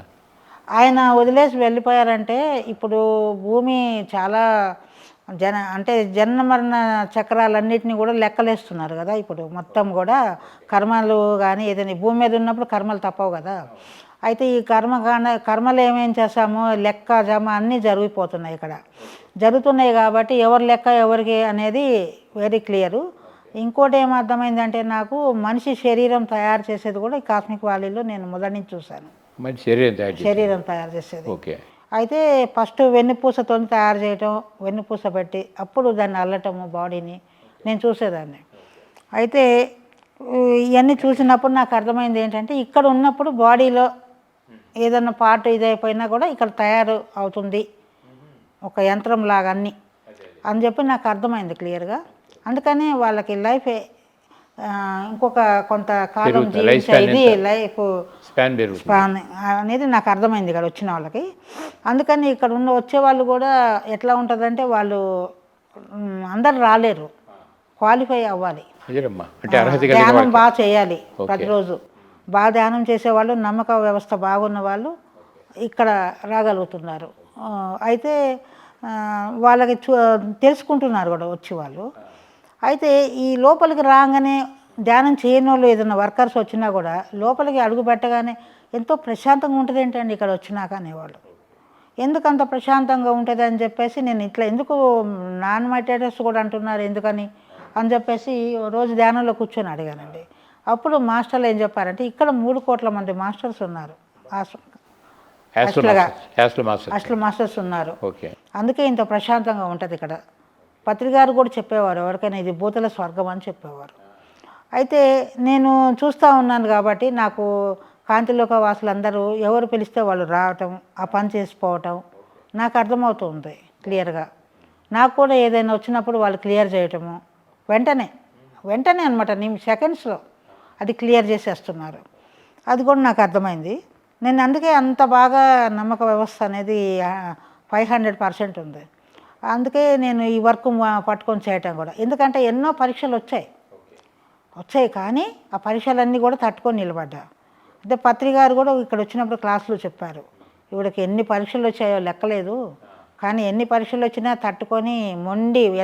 ఆయన వదిలేసి వెళ్ళిపోయారంటే ఇప్పుడు భూమి చాలా అంటే జన్మ మరణ చక్రాలన్నింటినీ కూడా లెక్కలేస్తున్నారు కదా. ఇప్పుడు మొత్తం కూడా కర్మలు కానీ ఏదైనా భూమి మీద ఉన్నప్పుడు కర్మలు తప్పవు కదా. అయితే ఈ కర్మలు ఏమేం చేస్తామో లెక్క జమ అన్నీ జరిగిపోతున్నాయి ఇక్కడ, జరుగుతున్నాయి కాబట్టి ఎవరి లెక్క ఎవరికి అనేది వెరీ క్లియరు. ఇంకోటి ఏమర్థమైందంటే నాకు మనిషి శరీరం తయారు చేసేది కూడా ఈ కాస్మిక్ వ్యాలీలో నేను మొదటి నుంచి చూశాను. శరీరం తయారు చేసేది. ఓకే. అయితే ఫస్ట్ వెన్నుపూసతో తయారు చేయటం, వెన్నుపూస పెట్టి అప్పుడు దాన్ని అల్లటము బాడీని నేను చూసేదాన్ని. అయితే ఇవన్నీ చూసినప్పుడు నాకు అర్థమైంది ఏంటంటే ఇక్కడ ఉన్నప్పుడు బాడీలో ఏదన్నా పార్ట్ ఇదైపోయినా కూడా ఇక్కడ తయారు అవుతుంది ఒక యంత్రం లాగా అన్నీ అని చెప్పి నాకు అర్థమైంది క్లియర్గా. అందుకని వాళ్ళకి లైఫ్ ఇంకొక కొంతకాలం జీవించేది లైఫ్ స్పాన్ అనేది నాకు అర్థమైంది ఇక్కడ వచ్చిన వాళ్ళకి. అందుకని ఇక్కడ వచ్చే వాళ్ళు కూడా ఎట్లా ఉంటుందంటే వాళ్ళు అందరు రాలేరు, క్వాలిఫై అవ్వాలి, ధ్యానం బాగా చేయాలి, ప్రతిరోజు బాగా ధ్యానం చేసేవాళ్ళు, నమ్మక వ్యవస్థ బాగున్న వాళ్ళు ఇక్కడ రాగలుగుతున్నారు. అయితే వాళ్ళకి తెలుసుకుంటున్నారు కూడా వచ్చి వాళ్ళు. అయితే ఈ లోపలికి రాగానే ధ్యానం చేయని వాళ్ళు ఏదైనా వర్కర్స్ వచ్చినా కూడా లోపలికి అడుగు పెట్టగానే ఎంతో ప్రశాంతంగా ఉంటుంది ఏంటండి ఇక్కడ వచ్చినాక అనేవాళ్ళు. ఎందుకు అంత ప్రశాంతంగా ఉంటుంది అని చెప్పేసి నేను ఇట్లా ఎందుకు నాన్ మెడిటేటర్స్ కూడా అంటున్నారు ఎందుకని అని చెప్పేసి రోజు ధ్యానంలో కూర్చొని అడిగానండి. అప్పుడు మాస్టర్లు ఏం చెప్పారంటే ఇక్కడ 3 కోట్ల మంది మాస్టర్స్ ఉన్నారు, అసలు మాస్టర్స్ ఉన్నారు, అందుకే ఇంత ప్రశాంతంగా ఉంటుంది ఇక్కడ. పత్రికారు కూడా చెప్పేవారు ఎవరికైనా ఇది భూతల స్వర్గం అని చెప్పేవారు. అయితే నేను చూస్తూ ఉన్నాను కాబట్టి నాకు కాంతిలోక వాసులందరూ ఎవరు పిలిస్తే వాళ్ళు రావటం, ఆ పని చేసిపోవటం నాకు అర్థమవుతుంది క్లియర్గా. నాకు కూడా ఏదైనా వచ్చినప్పుడు వాళ్ళు క్లియర్ చేయటము వెంటనే అనమాట, సెకండ్స్లో అది క్లియర్ చేసేస్తున్నారు. అది కూడా నాకు అర్థమైంది. నేను అందుకే అంత బాగా నమ్మక వ్యవస్థ అనేది 500% ఉంది. అందుకే నేను ఈ వర్క్ పట్టుకొని చేయటం కూడా, ఎందుకంటే ఎన్నో పరీక్షలు వచ్చాయి కానీ ఆ పరీక్షలన్నీ కూడా తట్టుకొని నిలబడ్డా. అంటే పత్రికారు కూడా ఇక్కడ వచ్చినప్పుడు క్లాసులో చెప్పారు, ఇవిడికి ఎన్ని పరీక్షలు వచ్చాయో లెక్కలేదు, కానీ ఎన్ని పరీక్షలు వచ్చినా తట్టుకొని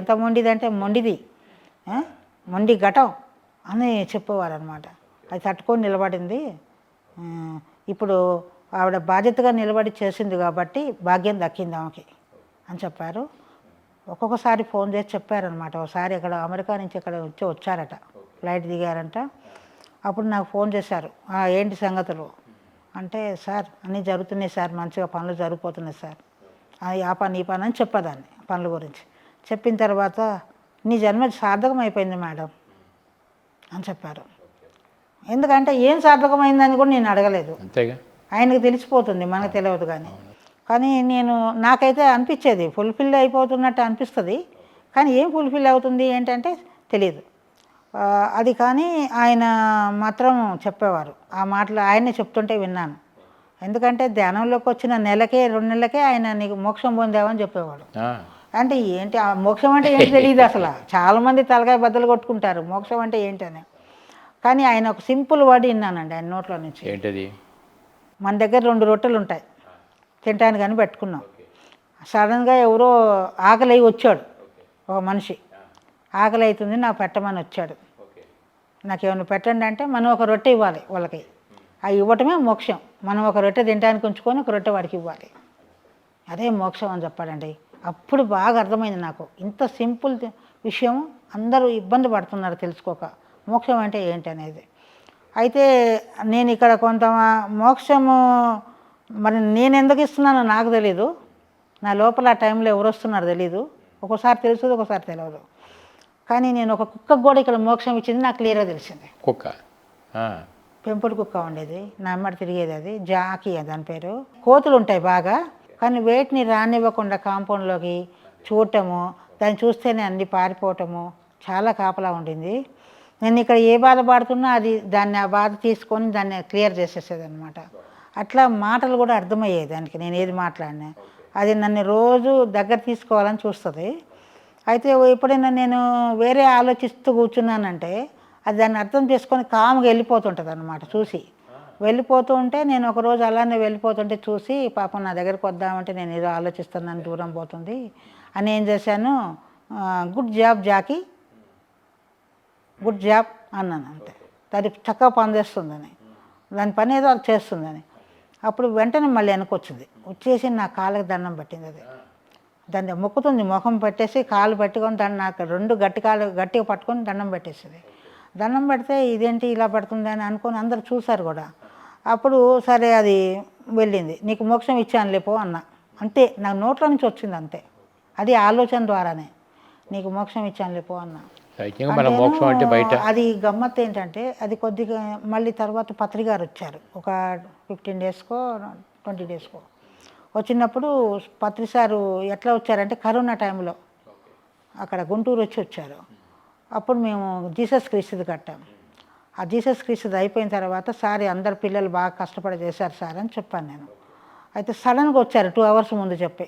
ఎంత మొండిదంటే మొండి ఘటం అని చెప్పేవారు అనమాట. అది తట్టుకొని నిలబడింది, ఇప్పుడు ఆవిడ బాధ్యతగా నిలబడి చేసింది కాబట్టి భాగ్యం దక్కింది ఆమెకి అని చెప్పారు. ఒక్కొక్కసారి ఫోన్ చేసి చెప్పారనమాట. ఒకసారి ఇక్కడ అమెరికా నుంచి ఇక్కడ వచ్చారట, ఫ్లైట్ దిగారంట. అప్పుడు నాకు ఫోన్ చేశారు, ఏంటి సంగతులు అంటే, సార్ అన్నీ జరుగుతున్నాయి సార్, మంచిగా పనులు జరిగిపోతున్నాయి సార్, ఆ పని ఈ పని అని చెప్పేదాన్ని పనుల గురించి. చెప్పిన తర్వాత నీ జన్మ సార్థకం అయిపోయింది మేడం అని చెప్పారు. ఎందుకంటే ఏం సార్థకమైందని కూడా నేను అడగలేదు, ఆయనకు తెలిసిపోతుంది, మనకు తెలియదు. కానీ నాకైతే అనిపించేది ఫుల్ఫిల్ అయిపోతున్నట్టు అనిపిస్తుంది, కానీ ఏం ఫుల్ఫిల్ అవుతుంది ఏంటంటే తెలియదు అది. కానీ ఆయన మాత్రం చెప్పేవారు, ఆ మాటలు ఆయనే చెప్తుంటే విన్నాను. ఎందుకంటే ధ్యానంలోకి వచ్చిన 1-2 నెలలకే ఆయన నీకు మోక్షం పొందావని చెప్పేవాడు. అంటే ఏంటి ఆ మోక్షం అంటే ఏంటి తెలియదు అసలు. చాలామంది తలకాయ బద్దలు కొట్టుకుంటారు మోక్షం అంటే ఏంటని. కానీ ఆయన ఒక సింపుల్ వర్డ్ విన్నానండి ఆయన నోట్లో నుంచి. ఏంటది? మన దగ్గర 2 రొట్టెలు ఉంటాయి, తినటానికి కానీ పెట్టుకున్నాం. సడన్గా ఎవరో ఆకలి అయి వచ్చాడు, ఒక మనిషి ఆకలి అవుతుంది నాకు పెట్టమని వచ్చాడు. నాకు ఏమైనా పెట్టండి అంటే మనం ఒక రొట్టె ఇవ్వాలి వాళ్ళకి, అది ఇవ్వటమే మోక్షం. మనం ఒక రొట్టె తినడానికి ఉంచుకొని ఒక రొట్టె వాడికి ఇవ్వాలి, అదే మోక్షం అని చెప్పాడండి. అప్పుడు బాగా అర్థమైంది నాకు, ఇంత సింపుల్ విషయం అందరూ ఇబ్బంది పడుతున్నారు తెలుసుకోక, మోక్షం అంటే ఏంటి అనేది. అయితే నేను ఇక్కడ కొంత మోక్షము మరి నేను ఎందుకు ఇస్తున్నానో నాకు తెలీదు, నా లోపల ఆ టైంలో ఎవరు వస్తున్నారో తెలీదు, ఒక్కోసారి తెలుస్తుంది ఒక్కోసారి తెలియదు. కానీ నేను ఒక కుక్కకు కూడా ఇక్కడ మోక్షం ఇచ్చింది నాకు క్లియర్గా తెలిసింది. పెంపుడు కుక్క ఉండేది, నా అమ్మడి తిరిగేది, అది జాకి దాని పేరు. కోతులు ఉంటాయి బాగా, కానీ వేటిని రానివ్వకుండా కాంపౌండ్లోకి చూడటము, దాన్ని చూస్తేనే అన్ని పారిపోవటము, చాలా కాపలా ఉండింది. నేను ఇక్కడ ఏ బాధ పడుతున్నా అది దాన్ని ఆ బాధ తీసుకొని దాన్ని క్లియర్ చేసేసేది అనమాట. అట్లా మాటలు కూడా అర్థమయ్యేది దానికి, నేను ఏది మాట్లాడినా అది నన్ను రోజు దగ్గర తీసుకోవాలని చూస్తుంది. అయితే ఎప్పుడైనా నేను వేరే ఆలోచిస్తూ కూర్చున్నానంటే అది దాన్ని అర్థం చేసుకొని కామ్గా వెళ్ళిపోతుంటుంది అనమాట. చూసి వెళ్ళిపోతూ ఉంటే నేను ఒకరోజు అలానే వెళ్ళిపోతుంటే చూసి పాపం నా దగ్గరకు వద్దామంటే నేను ఏదో ఆలోచిస్తున్నాను దూరం పోతుంది అని ఏం చేశాను, good job Jackie, good job అన్నాను అంతే. అది చక్కగా పనిచేస్తుందని, దాని పని ఏదో అది చేస్తుందని. అప్పుడు వెంటనే మళ్ళీ వెనకొచ్చింది, వచ్చేసి నా కాళ్ళకి దండం పెట్టింది. అది దాన్ని మొక్కుతుంది, ముఖం పెట్టేసి కాళ్ళు పెట్టుకొని దాన్ని నాకు 2 గట్టిగా పట్టుకొని దండం పెట్టేసింది. దండం పెడితే ఇదేంటి ఇలా పడుతుంది అని అనుకొని అందరు చూశారు కూడా. అప్పుడు సరే అది వెళ్ళింది, నీకు మోక్షం ఇచ్చాను లేపో అన్న, అంతే నాకు నోట్ల నుంచి వచ్చింది అంతే. అది ఆలోచన ద్వారానే నీకు మోక్షం ఇచ్చాను లేపో అన్న. అది గమ్మత్తు ఏంటంటే అది కొద్దిగా మళ్ళీ తర్వాత పత్రికారు వచ్చారు, ఒక 15 డేస్కో 20 డేస్కో వచ్చినప్పుడు పత్రిసారు ఎట్లా వచ్చారంటే కరోనా టైంలో అక్కడ గుంటూరు వచ్చారు. అప్పుడు మేము జీసస్ క్రీస్తుది కట్టాం. ఆ జీసస్ క్రీస్తుది అయిపోయిన తర్వాత సార్ అందరు పిల్లలు బాగా కష్టపడి చేశారు సార్ అని చెప్పాను నేను. అయితే సడన్గా వచ్చారు 2 అవర్స్ ముందు చెప్పి,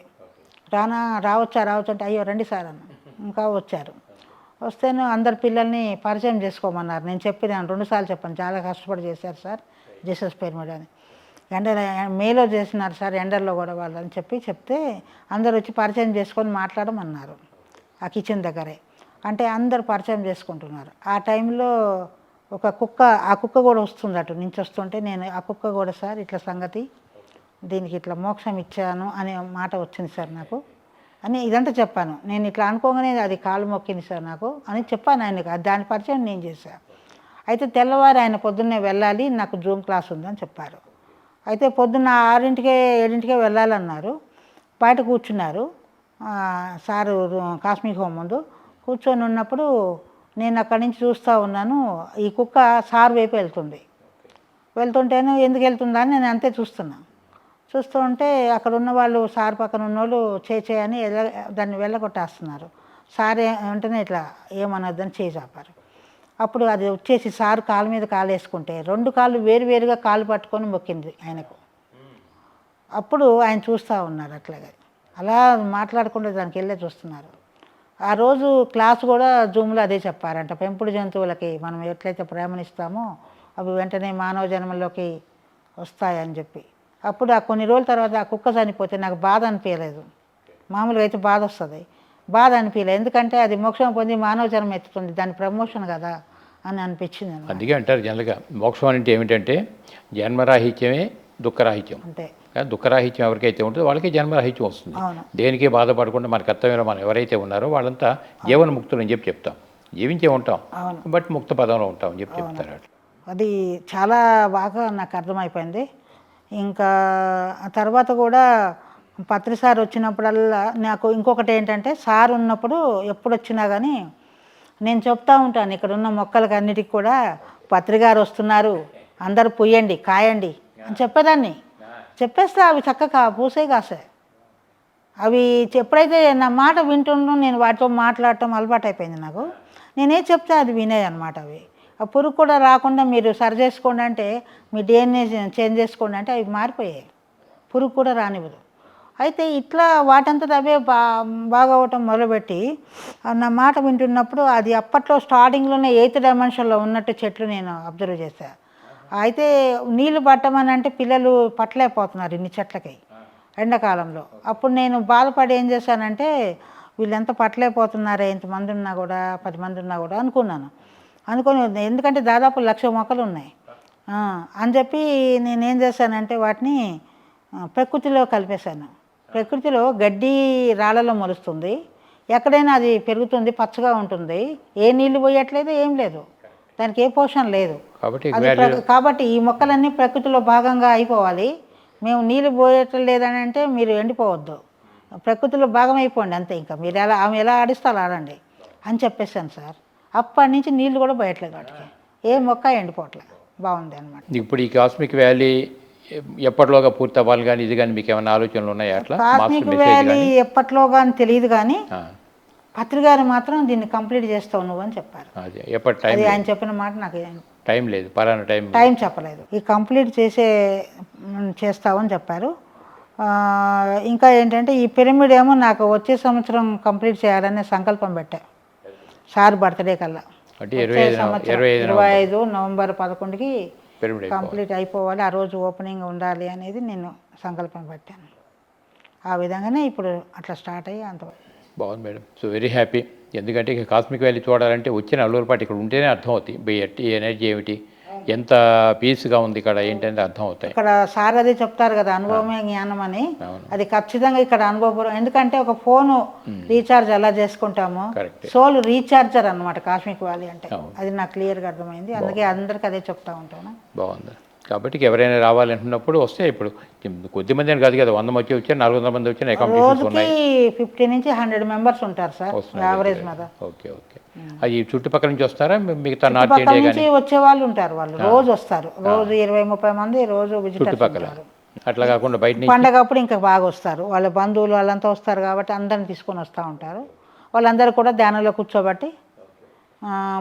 రావచ్చా అంటే అయ్యో రండి సార్ అన్న. ఇంకా వచ్చారు, వస్తేనే అందరు పిల్లల్ని పరిచయం చేసుకోమన్నారు. నేను చెప్పినాను 2 సార్లు చెప్పాను, చాలా కష్టపడి చేశారు సార్ జీసస్ పేరు మీద అని. మేలో చేసినారు సార్ ఎండర్లో కూడా వాళ్ళు అని చెప్తే అందరు వచ్చి పరిచయం చేసుకొని మాట్లాడమన్నారు ఆ కిచెన్ దగ్గరే. అంటే అందరు పరిచయం చేసుకుంటున్నారు. ఆ టైంలో ఒక కుక్క, ఆ కుక్క కూడా వస్తుంది అటు నుంచి వస్తుంటే నేను ఆ కుక్క కూడా సార్ ఇట్లా సంగతి, దీనికి ఇట్లా మోక్షం ఇచ్చాను అనే మాట వచ్చింది సార్ నాకు అని ఇదంతా చెప్పాను. నేను ఇట్లా అనుకోగానే అది కాలు మొక్కింది సార్ నాకు అని చెప్పాను ఆయనకు. దాని పరిచయం నేను చేశాను. అయితే తెల్లవారు ఆయన పొద్దున్నే వెళ్ళాలి, నాకు జూమ్ క్లాస్ ఉందని చెప్పారు. అయితే పొద్దున్న 6కే 7కే వెళ్ళాలన్నారు. బయట కూర్చున్నారు సారు కాస్మిక్ హోమ్ ముందు కూర్చొని ఉన్నప్పుడు నేను అక్కడి నుంచి చూస్తూ ఉన్నాను. ఈ కుక్క సార్ వైపు వెళ్తుంటేను ఎందుకు వెళ్తుందా అని నేను అంతే చూస్తూ ఉంటే అక్కడ ఉన్న వాళ్ళు సార్ పక్కన ఉన్న వాళ్ళు చే అని దాన్ని వెళ్ళగొట్టేస్తున్నారు. సార్ వెంటనే ఇట్లా ఏమనొద్దని చాపారు. అప్పుడు అది వచ్చేసి సార్ కాలు మీద కాలు వేసుకుంటే 2 కాళ్ళు వేరువేరుగా కాలు పట్టుకొని మొక్కింది ఆయనకు. అప్పుడు ఆయన చూస్తూ ఉన్నారు అట్లాగే, అలా మాట్లాడకుండా దానికి వెళ్ళే చూస్తున్నారు. ఆ రోజు క్లాస్ కూడా జూమ్లో అదే చెప్పారంట, పెంపుడు జంతువులకి మనం ఎట్లయితే ప్రేమనిస్తామో అవి వెంటనే మానవ జన్మలోకి వస్తాయని చెప్పి. అప్పుడు ఆ కొన్ని రోజుల తర్వాత ఆ కుక్క చనిపోతే నాకు బాధ అనిపించలేదు. మామూలుగా అయితే బాధ వస్తుంది, బాధ అనిపించలేదు. ఎందుకంటే అది మోక్షం పొంది మానవ జన్మ ఎత్తుతుంది, దాని ప్రమోషన్ కదా అని అనిపించింది. అందుకే అంటారు జనరల్గా మోక్షం అంటే ఏమిటంటే జన్మరాహిత్యమే దుఃఖరాహిత్యం. అంటే దుఃఖరాహిత్యం ఎవరికైతే ఉంటుందో వాళ్ళకి జన్మరాహిత్యం వస్తుంది. దేనికి బాధపడకుండా మన కర్తవ్యంలో మనం ఎవరైతే ఉన్నారో వాళ్ళంతా జీవన్ముక్తులు అని చెప్తాం. జీవించే ఉంటాం బట్ ముక్త పదంలో ఉంటాం అని చెప్తారు. అది చాలా బాగా నాకు అర్థమైపోయింది. ఇంకా ఆ తర్వాత కూడా పత్రి సార్ వచ్చినప్పుడల్లా నాకు ఇంకొకటి ఏంటంటే, సార్ ఉన్నప్పుడు ఎప్పుడు వచ్చినా కానీ నేను చెప్తా ఉంటాను ఇక్కడ ఉన్న మొక్కలకి అన్నిటికి కూడా పత్రి గారు వస్తున్నారు, అందరూ పుయ్యండి కాయండి అని చెప్పేదాన్ని. చెప్పేస్తే అవి చక్కగా పూసే కాసాయి. అవి ఎప్పుడైతే నా మాట వింటుండో నేను వాటితో మాట్లాడటం అలవాటు అయిపోయింది నాకు. నేనే చెప్తే అది వినే అనమాట. అవి ఆ పురుగు కూడా రాకుండా మీరు సరి చేసుకోండి అంటే, మీ DNA చేంజ్ చేసుకోండి అంటే అవి మారిపోయాయి, పురుగు కూడా రానివ్వదు. అయితే ఇట్లా వాటంతట అవే బాగా అవటం మొదలుపెట్టి నా మాట వింటున్నప్పుడు అది అప్పట్లో స్టార్టింగ్లోనే 8th డైమెన్షన్లో ఉన్నట్టు చెట్లు నేను అబ్జర్వ్ చేశాను. అయితే నీళ్లు పట్టమని అంటే పిల్లలు పట్టలేకపోతున్నారు ఇన్ని చెట్లకి ఎండాకాలంలో. అప్పుడు నేను బాధపడి ఏం చేశానంటే, వీళ్ళంతా పట్టలేకపోతున్నారే, ఇంతమంది ఉన్నా కూడా 10 మంది ఉన్నా కూడా అనుకున్నాను. ఎందుకంటే దాదాపు 1,00,000 మొక్కలు ఉన్నాయి అని చెప్పి నేనేం చేశానంటే వాటిని ప్రకృతిలో కలిపేశాను. ప్రకృతిలో గడ్డి రాళ్ళలో మొలుస్తుంది, ఎక్కడైనా అది పెరుగుతుంది, పచ్చగా ఉంటుంది, ఏ నీళ్లు పోయట్లేదు, ఏం లేదు, దానికి ఏ పోషణ లేదు. కాబట్టి ఈ మొక్కలన్నీ ప్రకృతిలో భాగంగా అయిపోవాలి. మేము నీళ్ళు పోయటం లేదని అంటే మీరు ఎండిపోవద్దు, ప్రకృతిలో భాగం అయిపోండి అంతే, ఇంకా మీరు ఆమె ఎలా ఆడిస్తే అలా ఆడండి అని చెప్పేశాను సార్. అప్పటి నుంచి నీళ్ళు కూడా పోయట్లేదు వాటికి, ఏ మొక్క ఎండిపోవట్లేదు, బాగుంది అనమాట. ఇప్పుడు ఈ కాస్మిక్ వ్యాలీ ఎప్పటిలోగా పూర్తి అవ్వాలి కానీ ఇది కానీ మీకు ఏమైనా ఆలోచనలు ఉన్నాయా? అట్లా కాస్మిక్ వ్యాలీ ఎప్పటిలోగా అని తెలియదు కానీ పత్రి గారు మాత్రం దీన్ని కంప్లీట్ చేస్తావు నువ్వు అని చెప్పారు. అది ఆయన చెప్పిన మాట నాకు టైం లేదు, పలానా టైం చెప్పలేదు, ఈ కంప్లీట్ చేస్తావని చెప్పారు. ఇంకా ఏంటంటే ఈ పిరమిడ్ ఏమో నాకు వచ్చే సంవత్సరం కంప్లీట్ చేయాలనే సంకల్పం పెట్టా, సార్ బర్త్డే కల్లా. 25 నవంబర్ 11కి కంప్లీట్ అయిపోవాలి, ఆ రోజు ఓపెనింగ్ ఉండాలి అనేది నేను సంకల్పం పెట్టాను. ఆ విధంగానే ఇప్పుడు అట్లా స్టార్ట్ అయ్యి అంత బాగుంది మేడం. So very happy. ఎందుకంటే ఇక కాస్మిక్ వ్యాలీ చూడాలంటే వచ్చిన అల్లూరుపాటు ఇక్కడ ఉంటేనే అర్థం అవుతుంది ఈ ఎనర్జీ ఏమిటి, ఎంత పీస్గా ఉంది ఇక్కడ ఏంటంటే అర్థం అవుతాయి. ఇక్కడ సార్ అదే చెప్తారు కదా, అనుభవమే జ్ఞానం అని. అది ఖచ్చితంగా ఇక్కడ అనుభవపూర్వం. ఎందుకంటే ఒక ఫోను రీఛార్జ్ ఎలా చేసుకుంటామో సోల్ రీఛార్జర్ అనమాట కాస్మిక్ వ్యాలీ అంటే. అది నాకు క్లియర్గా అర్థమైంది, అందుకే అందరికి అదే చెప్తా ఉంటాను. బాగుంది. కాబట్టి ఎవరైనా రావాలంటున్నప్పుడు వస్తే ఇప్పుడు కొద్దిమంది అని కాదు కదా, 100 మంది వచ్చారు, 400 మంది వచ్చిన అకామిడేషన్స్ ఉన్నాయి. 50 నుంచి 100 మెంబర్స్ ఉంటారు సార్ యావరేజ్ మీద. Okay okay. అది చుట్టుపక్కల నుంచి వస్తారా? మిగతా నార్త్ ఇండియా నుంచి వచ్చే వాళ్ళు ఉంటారు, వాళ్ళు రోజు వస్తారు, రోజు 20-30 మంది రోజు చుట్టుపక్కల. అట్లా కాకుండా బయట పండగ అప్పుడు ఇంకా బాగా వస్తారు, వాళ్ళ బంధువులు వాళ్ళంతా వస్తారు కాబట్టి అందరిని తీసుకొని వస్తూ ఉంటారు. వాళ్ళందరూ కూడా ధ్యానంలో కూర్చోబట్టి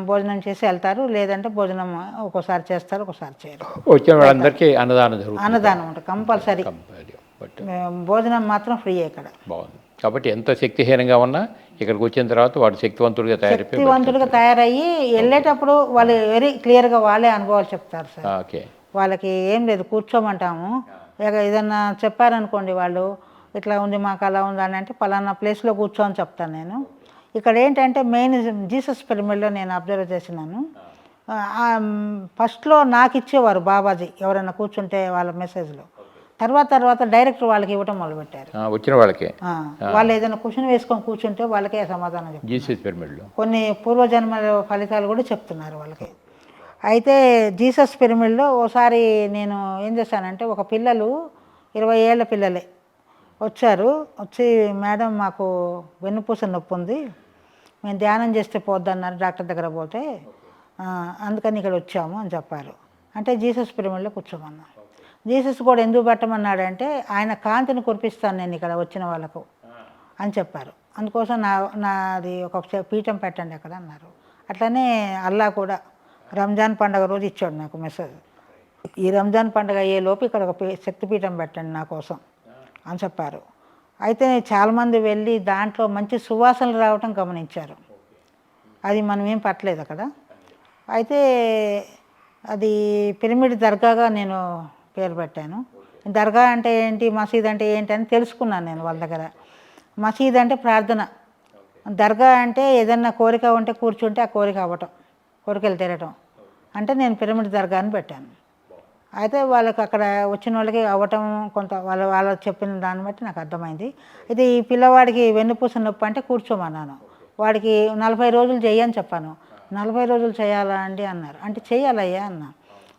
భోజనం చేసి వెళ్తారు, లేదంటే భోజనం ఒక్కోసారి చేస్తారు, ఒక్కోసారి చేయరు. వచ్చిన వాళ్ళందరికీ అన్నదానం ఉంటుంది కంపల్సరీ, భోజనం మాత్రం ఫ్రీ ఇక్కడ. బాగుంది. కాబట్టి ఎంత శక్తిహీనంగా ఉన్నా ఇక్కడికి వచ్చిన తర్వాత వాడు శక్తివంతుడిగా తయారయ్యి వెళ్ళేటప్పుడు వాళ్ళు వెరీ క్లియర్గా వాళ్ళే అనుభవాలు చెప్తారు సార్. ఓకే. వాళ్ళకి ఏం లేదు, కూర్చోమంటాము, ఏదన్నా చెప్పారనుకోండి వాళ్ళు ఇట్లా ఉంది మాకు అలా ఉంది అని అంటే పలానా ప్లేస్లో కూర్చోని చెప్తాను నేను. ఇక్కడ ఏంటంటే మెయిన్ జీసస్ పిరమిడ్లో నేను అబ్జర్వ్ చేసినాను, ఫస్ట్లో నాకు ఇచ్చేవారు బాబాజీ ఎవరైనా కూర్చుంటే వాళ్ళ మెసేజ్లో, తర్వాత డైరెక్ట్ వాళ్ళకి ఇవ్వటం మొదలుపెట్టారు. వచ్చిన వాళ్ళకి వాళ్ళు ఏదైనా క్వశ్చన్ వేసుకొని కూర్చుంటే వాళ్ళకే సమాధానం చెప్తారు. కొన్ని పూర్వజన్మల ఫలితాలు కూడా చెప్తున్నారు వాళ్ళకి. అయితే జీసస్ పిరమిడ్లో ఓసారి నేను ఏం చేశానంటే, ఒక పిల్లలు 20 ఏళ్ళ పిల్లలే వచ్చి మేడం మాకు వెన్నుపూస నొప్పి ఉంది, మేము ధ్యానం చేస్తే పోద్దన్నారు డాక్టర్ దగ్గర పోతే, అందుకని ఇక్కడ వచ్చాము అని చెప్పారు. అంటే జీసస్ పిరమిడ్లో కూర్చోమన్నా. జీసస్ కూడా ఎందుకు పెట్టమన్నాడంటే, ఆయన కాంతిని కురిపిస్తాను నేను ఇక్కడ వచ్చిన వాళ్ళకు అని చెప్పారు. అందుకోసం నాది ఒక పీఠం పెట్టండి అక్కడ అన్నారు. అట్లనే అల్లా కూడా రంజాన్ పండుగ రోజు ఇచ్చాడు నాకు మెసేజ్, ఈ రంజాన్ పండుగ అయ్యేలోపు ఇక్కడ ఒక శక్తిపీఠం పెట్టండి నా కోసం అని చెప్పారు. అయితే చాలామంది వెళ్ళి దాంట్లో మంచి సువాసనలు రావటం గమనించారు. అది మనం ఏం పట్టలేదు అక్కడ. అయితే అది పిరమిడ్ దర్గాగా నేను పేరు పెట్టాను. దర్గా అంటే ఏంటి, మసీద్ అంటే ఏంటి అని తెలుసుకున్నాను నేను వాళ్ళ దగ్గర. మసీద్ అంటే ప్రార్థన, దర్గా అంటే ఏదన్నా కోరిక ఉంటే కూర్చుంటే ఆ కోరిక అవ్వటం, కోరికలు తీరటం. అంటే నేను పిరమిడ్ దర్గా అని పెట్టాను. అయితే వాళ్ళకి అక్కడ వచ్చిన వాళ్ళకి అవ్వటం కొంత వాళ్ళు చెప్పిన దాన్ని బట్టి నాకు అర్థమైంది. అయితే ఈ పిల్లవాడికి వెన్నుపూస నొప్పి అంటే కూర్చోమన్నాను. వాడికి 40 రోజులు చెయ్యని చెప్పాను. 40 రోజులు చేయాలా అండి అన్నారు. అంటే చేయాలయ్యా అన్నా.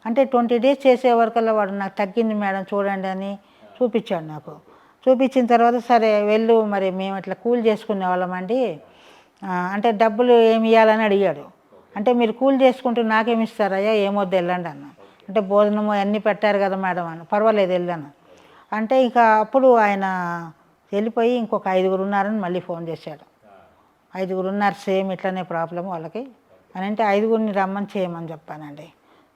అంటే 20 డేస్ చేసే వరకల్లా వాడు నాకు తగ్గింది మేడం చూడండి అని చూపించాడు నాకు. చూపించిన తర్వాత సరే వెళ్ళు, మరి మేము ఇట్లా కూలి చేసుకునే వాళ్ళమండి, అంటే డబ్బులు ఏమి ఇవ్వాలని అడిగాడు. అంటే మీరు కూలి చేసుకుంటూ నాకేమి ఇస్తారయ్యా, ఏమొద్దు వెళ్ళండి అన్న. అంటే భోజనము అన్నీ పెట్టారు కదా మేడం అని. పర్వాలేదు వెళ్ళాను అంటే ఇక అప్పుడు ఆయన వెళ్ళిపోయి ఇంకొక 5గురు ఉన్నారని మళ్ళీ ఫోన్ చేశాడు. 5గురు ఉన్నారు సేమ్ ఇట్లనే ప్రాబ్లం వాళ్ళకి అని. అంటే 5గురిని రమ్మని చేయమని చెప్పానండి.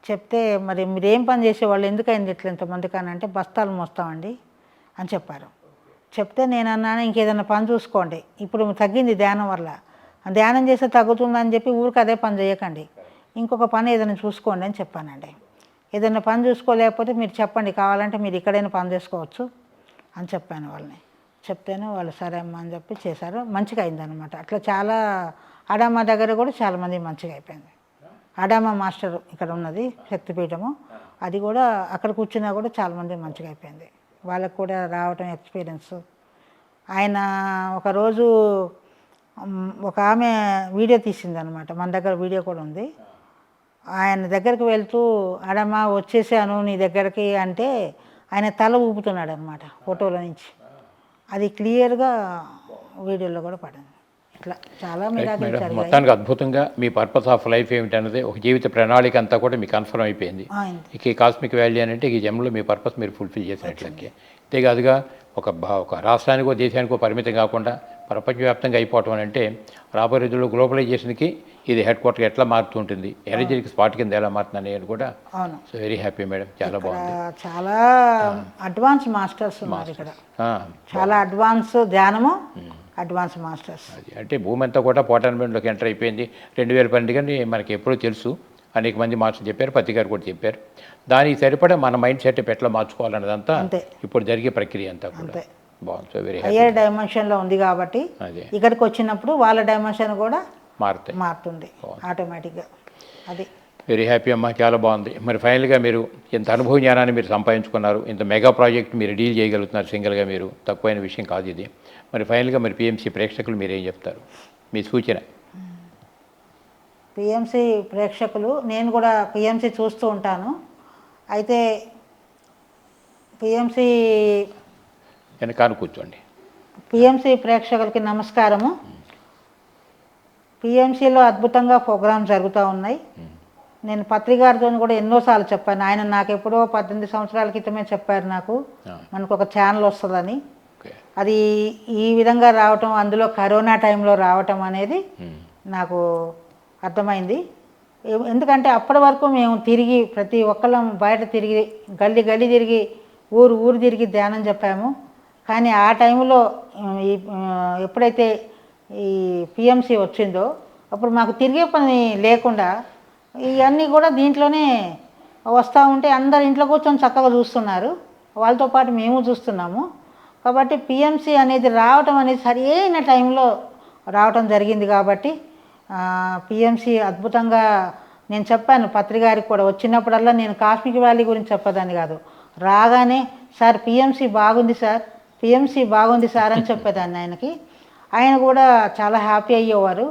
చెప్తే మరి మీరేం పని చేసేవాళ్ళు, ఎందుకైంది ఇట్లా ఇంతమంది కానీ అంటే బస్తాలు మోస్తామండి అని చెప్పారు. చెప్తే నేను అన్నాను ఇంకేదైనా పని చూసుకోండి, ఇప్పుడు తగ్గింది ధ్యానం వల్ల, ధ్యానం చేస్తే తగ్గుతుందని చెప్పి ఊరికి అదే పని చేయకండి, ఇంకొక పని ఏదైనా చూసుకోండి అని చెప్పానండి. ఏదైనా పని చూసుకోలేకపోతే మీరు చెప్పండి, కావాలంటే మీరు ఇక్కడైనా పని చేసుకోవచ్చు అని చెప్పాను వాళ్ళని. చెప్తేనే వాళ్ళు సరే అమ్మ అని చెప్పి చేశారు. మంచిగా అయిందనమాట. అట్లా చాలా అడామా దగ్గర కూడా చాలామంది మంచిగా అయిపోయింది. అడామా మాస్టర్ ఇక్కడ ఉన్నది శక్తిపీఠము, అది కూడా అక్కడ కూర్చున్నా కూడా చాలామంది మంచిగా అయిపోయింది. వాళ్ళకు కూడా రావటం ఎక్స్పీరియన్స్. ఆయన ఒకరోజు ఒక ఆమె వీడియో తీసిందనమాట, మన దగ్గర వీడియో కూడా ఉంది. ఆయన దగ్గరికి వెళ్తూ అడమా వచ్చేసాను నీ దగ్గరికి అంటే ఆయన తల ఊపుతున్నాడు అనమాట ఫోటోలో నుంచి. అది క్లియర్గా వీడియోలో కూడా పడింది. ఇట్లా చాలా మొత్తానికి అద్భుతంగా మీ పర్పస్ ఆఫ్ లైఫ్ ఏమిటన్నది ఒక జీవిత ప్రణాళిక అంతా కూడా మీకు కన్ఫర్మ్ అయిపోయింది. ఇక ఈ కాస్మిక్ వాల్యూ అని అంటే ఈ జన్మలో మీ పర్పస్ మీరు ఫుల్ఫిల్ చేసినట్లయితే, అంతేకాదుగా ఒక రాష్ట్రానికో దేశానికో పరిమితం కాకుండా ప్రపంచవ్యాప్తంగా అయిపోవటం అని అంటే రాబోయే రోజుల్లో గ్లోబలైజేషన్కి ఇది హెడ్ క్వార్టర్ ఎట్లా మారుతుంటుంది, ఎనర్జీకి స్పాట్ కింద ఎలా మారుతుంది అనేది కూడా. సో వెరీ హ్యాపీ మేడం, చాలా బాగుంది. చాలా అడ్వాన్స్ మాస్టర్స్ ఉన్నారు ఇక్కడ, చాలా అడ్వాన్స్ ధ్యానము, అడ్వాన్స్ మాస్టర్స్. అది అంటే భూమి అంతా కూడా పోటాన్మెంట్లోకి ఎంటర్ అయిపోయింది. 2012 కానీ మనకి ఎప్పుడూ తెలుసు, అనేక మంది మాస్టర్లు చెప్పారు, పత్తి గారు కూడా చెప్పారు. దానికి సరిపడా మన మైండ్ సెట్ ఎట్లా మార్చుకోవాలన్నదంతా ఇప్పుడు జరిగే ప్రక్రియ అంతా కూడా బాగుంది. సో వెరీ హయ్యర్ డైమెన్షన్లో ఉంది కాబట్టి ఇక్కడికి వచ్చినప్పుడు వాళ్ళ డైమెన్షన్ కూడా మారుతుంది ఆటోమేటిక్గా. అది వెరీ హ్యాపీ అమ్మా, చాలా బాగుంది. మరి ఫైనల్గా మీరు ఇంత అనుభవ జ్ఞానాన్ని మీరు సంపాదించుకున్నారు, ఇంత మెగా ప్రాజెక్ట్ మీరు డీల్ చేయగలుగుతున్నారు సింగిల్గా, మీరు తక్కువైన విషయం కాదు ఇది. మరి ఫైనల్గా మరి పిఎంసి ప్రేక్షకులు మీరు ఏం చెప్తారు, మీ సూచన? పిఎంసి ప్రేక్షకులు, నేను కూడా పిఎంసి చూస్తూ ఉంటాను. అయితే పిఎంసి వెనకాల కూర్చోండి. పిఎంసి ప్రేక్షకులకి నమస్కారము. పిఎంసిలో అద్భుతంగా ప్రోగ్రామ్స్ జరుగుతూ ఉన్నాయి. నేను పత్రికారితో కూడా ఎన్నోసార్లు చెప్పాను. ఆయన నాకు ఎప్పుడో 18 సంవత్సరాల క్రితమే చెప్పారు నాకు, మనకు ఒక ఛానల్ వస్తుందని. అది ఈ విధంగా రావటం, అందులో కరోనా టైంలో రావటం అనేది నాకు అర్థమైంది. ఎందుకంటే అప్పటి వరకు మేము తిరిగి ప్రతి ఒక్కళ్ళం బయట తిరిగి గల్లీ తిరిగి ఊరు తిరిగి ధ్యానం చెప్పాము. కానీ ఆ టైంలో ఎప్పుడైతే ఈ పిఎంసి వచ్చిందో అప్పుడు మాకు తిరిగే పని లేకుండా ఇవన్నీ కూడా దీంట్లోనే వస్తూ ఉంటే అందరు ఇంట్లో కూర్చొని చక్కగా చూస్తున్నారు, వాళ్ళతో పాటు మేము చూస్తున్నాము. కాబట్టి పిఎంసి అనేది రావటం అనేది సరి అయిన టైంలో రావటం జరిగింది. కాబట్టి పిఎంసి అద్భుతంగా నేను చెప్పాను పత్రికారికి కూడా, వచ్చినప్పుడల్లా నేను కాస్మిక్ వ్యాలీ గురించి చెప్పేదాన్ని కాదు, రాగానే సార్ పిఎంసి బాగుంది సార్, పిఎంసి బాగుంది సార్ అని చెప్పేదాన్ని ఆయనకి. ఆయన కూడా చాలా హ్యాపీ అయ్యేవారు.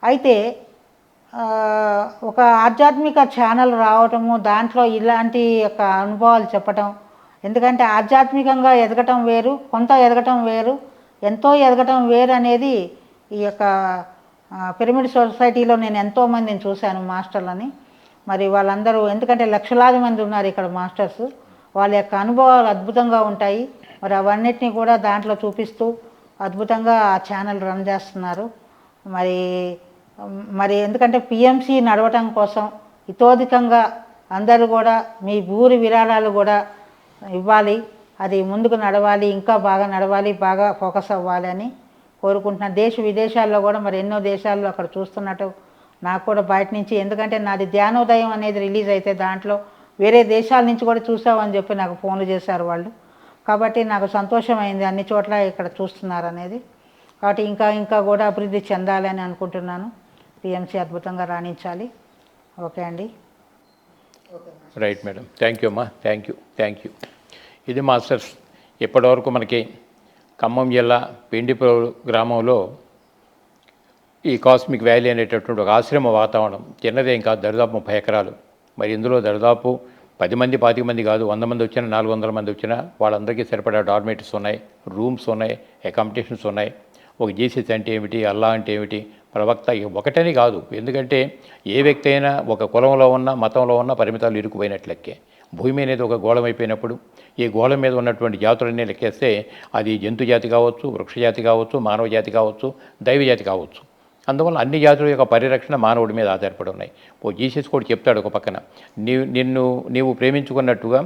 అయితే ఒక ఆధ్యాత్మిక ఛానల్ రావటము, దాంట్లో ఇలాంటి యొక్క అనుభవాలు చెప్పటం, ఎందుకంటే ఆధ్యాత్మికంగా ఎదగటం వేరు, కొంత ఎదగటం వేరు, ఎంతో ఎదగటం వేరు అనేది ఈ యొక్క పిరమిడ్ సొసైటీలో నేను ఎంతోమందిని చూశాను మాస్టర్లని. మరి వాళ్ళందరూ, ఎందుకంటే లక్షలాది మంది ఉన్నారు ఇక్కడ మాస్టర్స్, వాళ్ళ యొక్క అనుభవాలు అద్భుతంగా ఉంటాయి. మరి అవన్నిటినీ కూడా దాంట్లో చూపిస్తూ అద్భుతంగా ఆ ఛానల్ రన్ చేస్తున్నారు. మరి ఎందుకంటే పిఎంసి నడవటం కోసం ఇతోధికంగా అందరూ కూడా మీ ఊరి విరాళాలు కూడా ఇవ్వాలి, అది ముందుకు నడవాలి, ఇంకా బాగా నడవాలి, బాగా ఫోకస్ అవ్వాలి అని కోరుకుంటున్నాను. దేశ విదేశాల్లో కూడా మరి ఎన్నో దేశాల్లో అక్కడ చూస్తున్నట్టు నాకు కూడా బయట నుంచి, ఎందుకంటే నాది ధ్యానోదయం అనేది రిలీజ్ అయితే దాంట్లో వేరే దేశాల నుంచి కూడా చూసామని చెప్పి నాకు ఫోన్లు చేశారు వాళ్ళు. కాబట్టి నాకు సంతోషమైంది అన్ని చోట్ల ఇక్కడ చూస్తున్నారు అనేది. కాబట్టి ఇంకా కూడా అభివృద్ధి చెందాలి అని అనుకుంటున్నాను. పిఎంసి అద్భుతంగా రాణించాలి. ఓకే అండి. రైట్ మేడం, థ్యాంక్ యూ అమ్మా, థ్యాంక్ యూ. ఇది మాస్టర్స్ ఇప్పటివరకు మనకి ఖమ్మం జిల్లా పెండిపూర్ గ్రామంలో ఈ కాస్మిక్ వ్యాలీ అనేటటువంటి ఒక ఆశ్రమ వాతావరణం, చిన్నదేం కాదు, దరిదాపు 30 ఎకరాలు. మరి ఇందులో దరిదాపు 10 మంది 25 మంది కాదు, 100 మంది వచ్చినా 400 మంది వచ్చినా వాళ్ళందరికీ సరిపడా డార్మేటరీస్ ఉన్నాయి, రూమ్స్ ఉన్నాయి, అకామిడేషన్స్ ఉన్నాయి. ఒక జీసస్ అంటే ఏమిటి, అల్లా అంటే ఏమిటి, ప్రవక్త ఒకటని కాదు. ఎందుకంటే ఏ వ్యక్తి అయినా ఒక కులంలో ఉన్న మతంలో ఉన్న పరిమితాలు ఇరుకుపోయినట్లెక్కే. భూమి అనేది ఒక గోళం అయిపోయినప్పుడు ఈ గోళం మీద ఉన్నటువంటి జాతులన్నీ లెక్కేస్తే అది జంతు జాతి కావచ్చు, వృక్షజాతి కావచ్చు, మానవ జాతి కావచ్చు, దైవ జాతి కావచ్చు. అందువల్ల అన్ని జాతుల యొక్క పరిరక్షణ మానవుడి మీద ఆధారపడి ఉన్నాయి. ఓ జీసస్ కూడా చెప్తాడు ఒక పక్కన, నీవు ప్రేమించుకున్నట్టుగా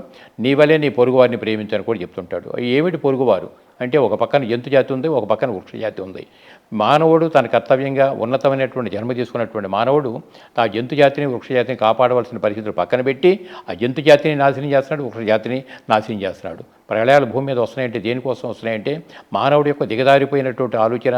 నీ వలే నీ పొరుగువారిని ప్రేమించని కూడా చెప్తుంటాడు. ఏమిటి పొరుగువారు అంటే, ఒక పక్కన జంతు జాతి ఉంది, ఒక పక్కన వృక్షజాతి ఉంది. మానవుడు తన కర్తవ్యంగా ఉన్నతమైనటువంటి జన్మ తీసుకున్నటువంటి మానవుడు ఆ జంతు జాతిని వృక్షజాతిని కాపాడవలసిన పరిస్థితులు పక్కన పెట్టి ఆ జంతు జాతిని నాశనం చేస్తున్నాడు, వృక్షజాతిని నాశనం చేస్తున్నాడు. ప్రళయాలు భూమి మీద వస్తున్నాయంటే దేనికోసం వస్తున్నాయంటే, మానవుడి యొక్క దిగజారిపోయినటువంటి ఆలోచన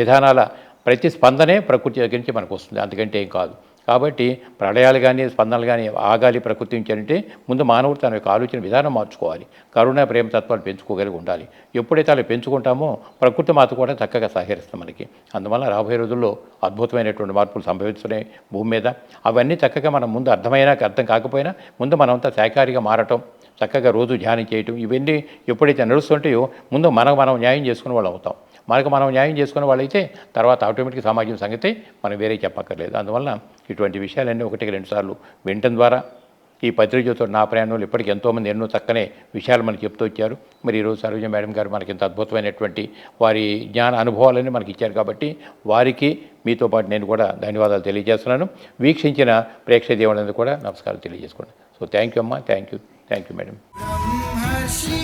విధానాల ప్రతిస్పందనే ప్రకృతి దగ్గర నుంచి మనకు వస్తుంది, అందుకంటే ఏం కాదు. కాబట్టి ప్రళయాలు కానీ స్పందనలు కానీ ఆగాలి ప్రకృతి నుంచి అంటే ముందు మానవుడు తన యొక్క ఆలోచన విధానం మార్చుకోవాలి, కరుణ ప్రేమ తత్వాలు పెంచుకోగలిగి ఉండాలి. ఎప్పుడైతే అలా పెంచుకుంటామో ప్రకృతి మాత కూడా చక్కగా సహకరిస్తుంది మనకి. అందువల్ల రాబోయే రోజుల్లో అద్భుతమైనటువంటి మార్పులు సంభవిస్తున్నాయి భూమి మీద. అవన్నీ చక్కగా మనం ముందు అర్థం కాకపోయినా ముందు మనమంతా శాకాహారిగా మారటం, చక్కగా రోజు ధ్యానం చేయటం, ఇవన్నీ ఎప్పుడైతే నడుస్తుంటాయో ముందు మనం న్యాయం చేసుకునే వాళ్ళు అవుతాం. మనం న్యాయం చేసుకునే వాళ్ళైతే తర్వాత ఆటోమేటిక్ సమాజం సంగతి మనం వేరే చెప్పక్కర్లేదు. అందువల్ల ఇటువంటి విషయాలన్నీ 1-2 సార్లు వినటం ద్వారా ఈ పత్రికతో నా ప్రయాణంలో ఇప్పటికీ ఎంతోమంది ఎన్నో చక్కనే విషయాలు మనకి చెప్తూ వచ్చారు. మరి ఈరోజు సరోజ మేడం గారు మనకి ఇంత అద్భుతమైనటువంటి వారి జ్ఞాన అనుభవాలన్నీ మనకి ఇచ్చారు. కాబట్టి వారికి మీతో పాటు నేను కూడా ధన్యవాదాలు తెలియజేస్తున్నాను. వీక్షించిన ప్రేక్షక దేవులందరూ కూడా నమస్కారం తెలియజేసుకోండి. సో థ్యాంక్ యూ అమ్మా, థ్యాంక్ యూ మేడం. బ్రహ్మర్షి